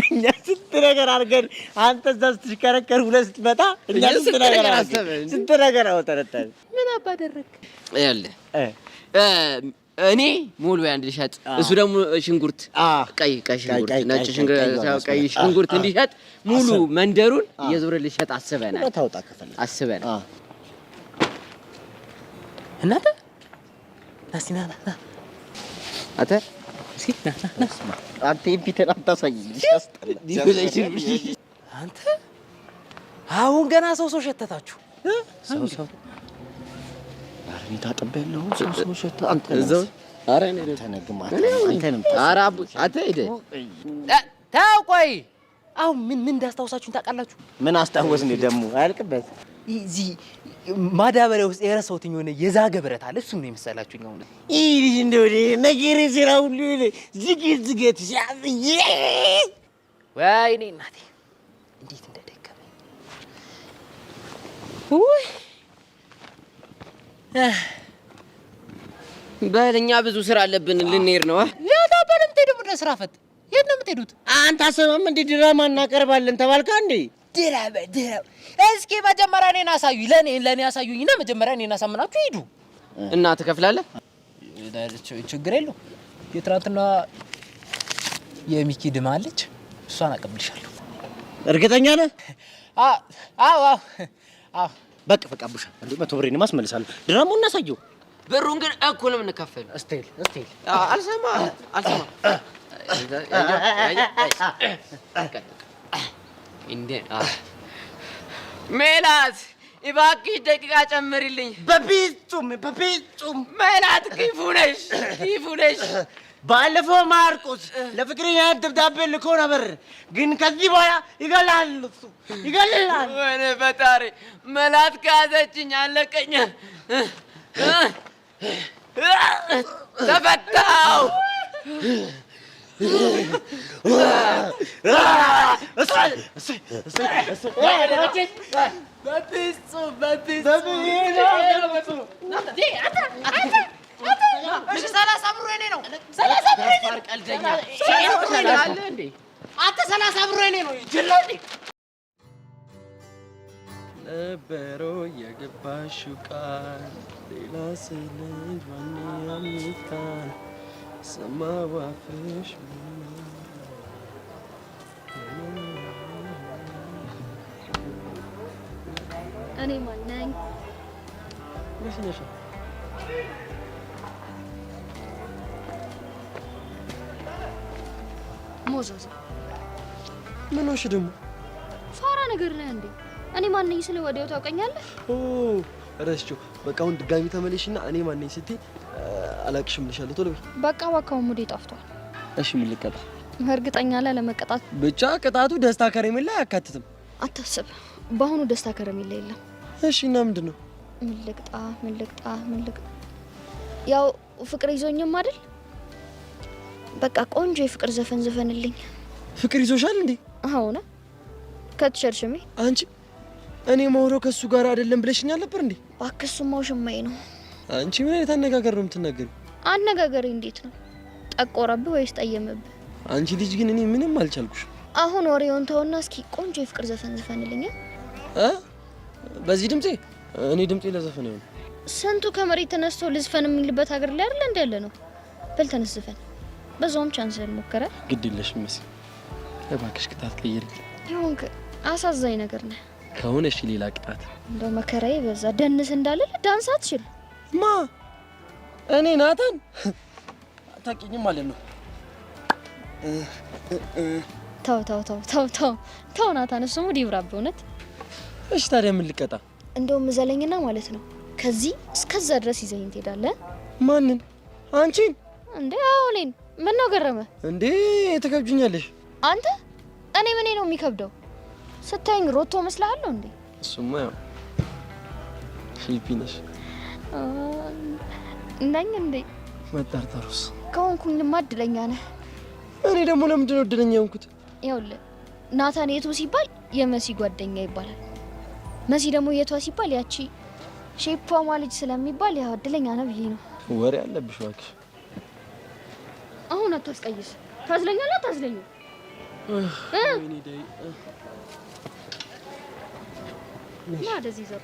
እኛ ስንት ነገር አድርገን አንተ እዛ ስትሽከረከር ሁለት ስትመጣ እኛ ስንት ነገር አወጣረታል። ምን አባደረክ ያለ እኔ ሞልወያ እንዲሸጥ እሱ ደግሞ ሽንኩርት ቀይ ሽንኩርት ነጭ ሽንኩርት ቀይ ሽንኩርት እንዲሸጥ ሙሉ መንደሩን እየዞረ ልሸጥ አስበናል። ታውጣ ከፈለ አስበናል። እናተ ናሲና አተ ሲና አንተ ፒተር አታሳይ አንተ አሁን ገና ሰው ሸተታችሁ። ሰው አርኒ ታጠበለው ሰው ሸተ አንተ እዛው አረ እኔ ተነግማ አንተንም አራቡ አተ ሄደ ታው ቆይ አሁን ምን እንዳስታውሳችሁኝ ታውቃላችሁ? ምን አስታወስን ደግሞ አያልቅበት እዚህ ማዳበሪያ ውስጥ የረሳሁት የሆነ የዛገ ብረት አለ። እሱ ነው የመሰላችሁኝ? አሁን ይህ እንደው ነገር ስራ ሁሉ ዝግት ሲያዝኝ ወይኔ እናቴ እንዴት እንደደከመኝ። ውይ በለኛ ብዙ ስራ አለብን ልንሄድ ነው። የት አባል የምትሄዱ? ምንድን ነው ስራ ፈት? የት ነው የምትሄዱት? አንተ አሰማም እንዴ ድራማ እናቀርባለን ተባልካ እንዴ? ድራማ እስኪ መጀመሪያ እኔን አሳዩኝ። ለኔ አሳዩኝና መጀመሪያ እኔን አሳምናችሁ ሂዱ እና ትከፍላለህ። ችግር የለው። የትናንትና የሚኪ ድማ አለች፣ እሷን አቀብልሻለሁ። እርግጠኛ ነህ? አዎ በቃ ቡሻ እንዴ 100 ብሬን ማስመልሳለሁ። ድራማውን እናሳየው። ብሩን ግን እኩል ነው የምንከፈለው። እስቴል አልሰማ እንዴ ሜላት እባክሽ ደቂቃ ጨምሪልኝ። በቢጹም ሜላት ክፉ ነሽ። ባለፈው ማርቆስ ለፍቅረኛ ደብዳቤ ልኮ ነበር፣ ግን ከዚህ በኋላ ይገላል። ወይኔ ፈጣሪ ሜላት ካዘችኝ አለቀኝ። ተፈታው። ነበሮ የገባሽው ቃል ሌላ ስልጅ ዋኔ ያምታል ሰማዋፍሽ እኔ ማን ነኝ? ሞዞዞ ምን ሆንሽ ደግሞ? ፋራ ነገር ነህ እንዴ? እኔ ማን ነኝ ስለ ወዲያው ታውቀኛለህ? ረስቼው በቃ አሁን ድጋሚ ተመለሽና እኔ ማን ነኝ ስትይ አላቅሽም ልሻለሁ። ቶሎ በይ። በቃ እባክህ ሙዴ ጠፍቷል። እሺ ምን ልቀጣ? እርግጠኛ ላይ ለመቀጣት ብቻ ቅጣቱ ደስታ ከረሜላ አያካትትም። አታስብ፣ በአሁኑ ደስታ ከረሜላ የለም። እሺ እና ምንድን ነው? ምን ልቅጣ? ያው ፍቅር ይዞኝም አይደል? በቃ ቆንጆ የፍቅር ዘፈን ዘፈንልኝ። ፍቅር ይዞሻል እንዴ? አሁን ከትሸርሽሜ አንቺ እኔ ማውራው ከሱ ጋር አይደለም ብለሽኛል ነበር እንዴ? እባክህ እሱማው ሽማዬ ነው። አንቺ ምን አይነት አነጋገር ነው የምትናገሪው? አነጋገሬ እንዴት ነው? ጠቆረብህ ወይስ ጠየመብህ? አንቺ ልጅ ግን እኔ ምንም አልቻልኩሽ። አሁን ወሬውን ተውና እስኪ ቆንጆ የፍቅር ዘፈን ዘፈንልኝ። በዚህ ድምጼ? እኔ ድምጼ ለዘፈን ይሆን? ስንቱ ከመሬት ተነስቶ ልዝፈን የሚልበት ሀገር ላይ አይደል እንዳለ ነው። በል ተነስ ዘፈን። በዛውም ቻንስን ሞከረ። ግድ የለሽም መሲ፣ እባክሽ ቅጣት ቀይሪ። ይሁንክ አሳዛኝ ነገር ነህ። ከሆነ እሺ ሌላ ቅጣት። እንደው መከራዬ በዛ። ደንስ እንዳለ ዳንስ አትችል። ማ እኔ ናታን አታውቂኝም ማለት ነው። ተው ናታን፣ እሱ ሙድ ይብራብ እውነት። እሺ ታዲያ ምን ልቀጣ? እንደውም ዘለኝና ማለት ነው ከዚህ እስከዛ ድረስ ይዘኝ ትሄዳለህ። ማንን? አንቺን እንዴ? አዎ እኔን። ምን ነው ገረመ እንዴ? ተከብጅኛለሽ አንተ። እኔ ምን ነው የሚከብደው? ስታይኝ ሮቶ መስላለሁ እንዴ? እሱማ ያው ፊሊፒንስ ነኝ እንዴ? መጣርጠሩስ ከሆንኩኝ እድለኛ ነህ። እኔ ደግሞ ለምንድን ነው እድለኛ የሆንኩት? ይኸውልህ ናታን የቱ ሲባል የመሲ ጓደኛ ይባላል። መሲ ደግሞ የቷ ሲባል ያቺ ሼፓማ ልጅ ስለሚባል ያው እድለኛ ነው ብዬ ነው። ወሬ አለብሽ እባክሽ። አሁን አታስቀይስ። ታዝለኛለህ አታዝለኝም? ወይኔ ዳይ ና ወደዚህ ዞር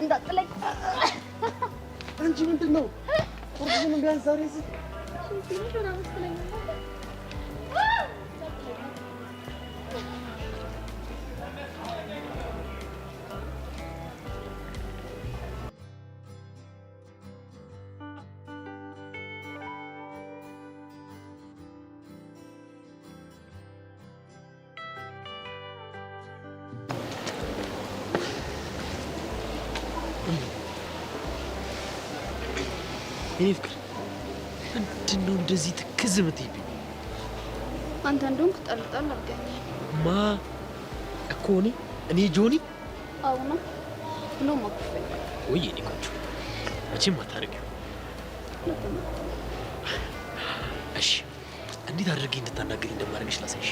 እንዳጥለኝ። አንቺ ምንድን ነው ቁርጥሽን ቢያንስ ዛሬ እዚህ የኔ ፍቅር ምንድን ነው እንደዚህ ትክዝ የምትይብኝ? አንተ እንደውም ጠልጠል አድርገኛል። ማ እኮ እኔ ጆኒ? አዎ ነው ነው ማክፈል። ወይ የኔ ቆንጆ መቼም አታርጊው። እሺ እንዴት አድርጌ እንድታናገሪ እንደማደርግሽ ላሳይሽ።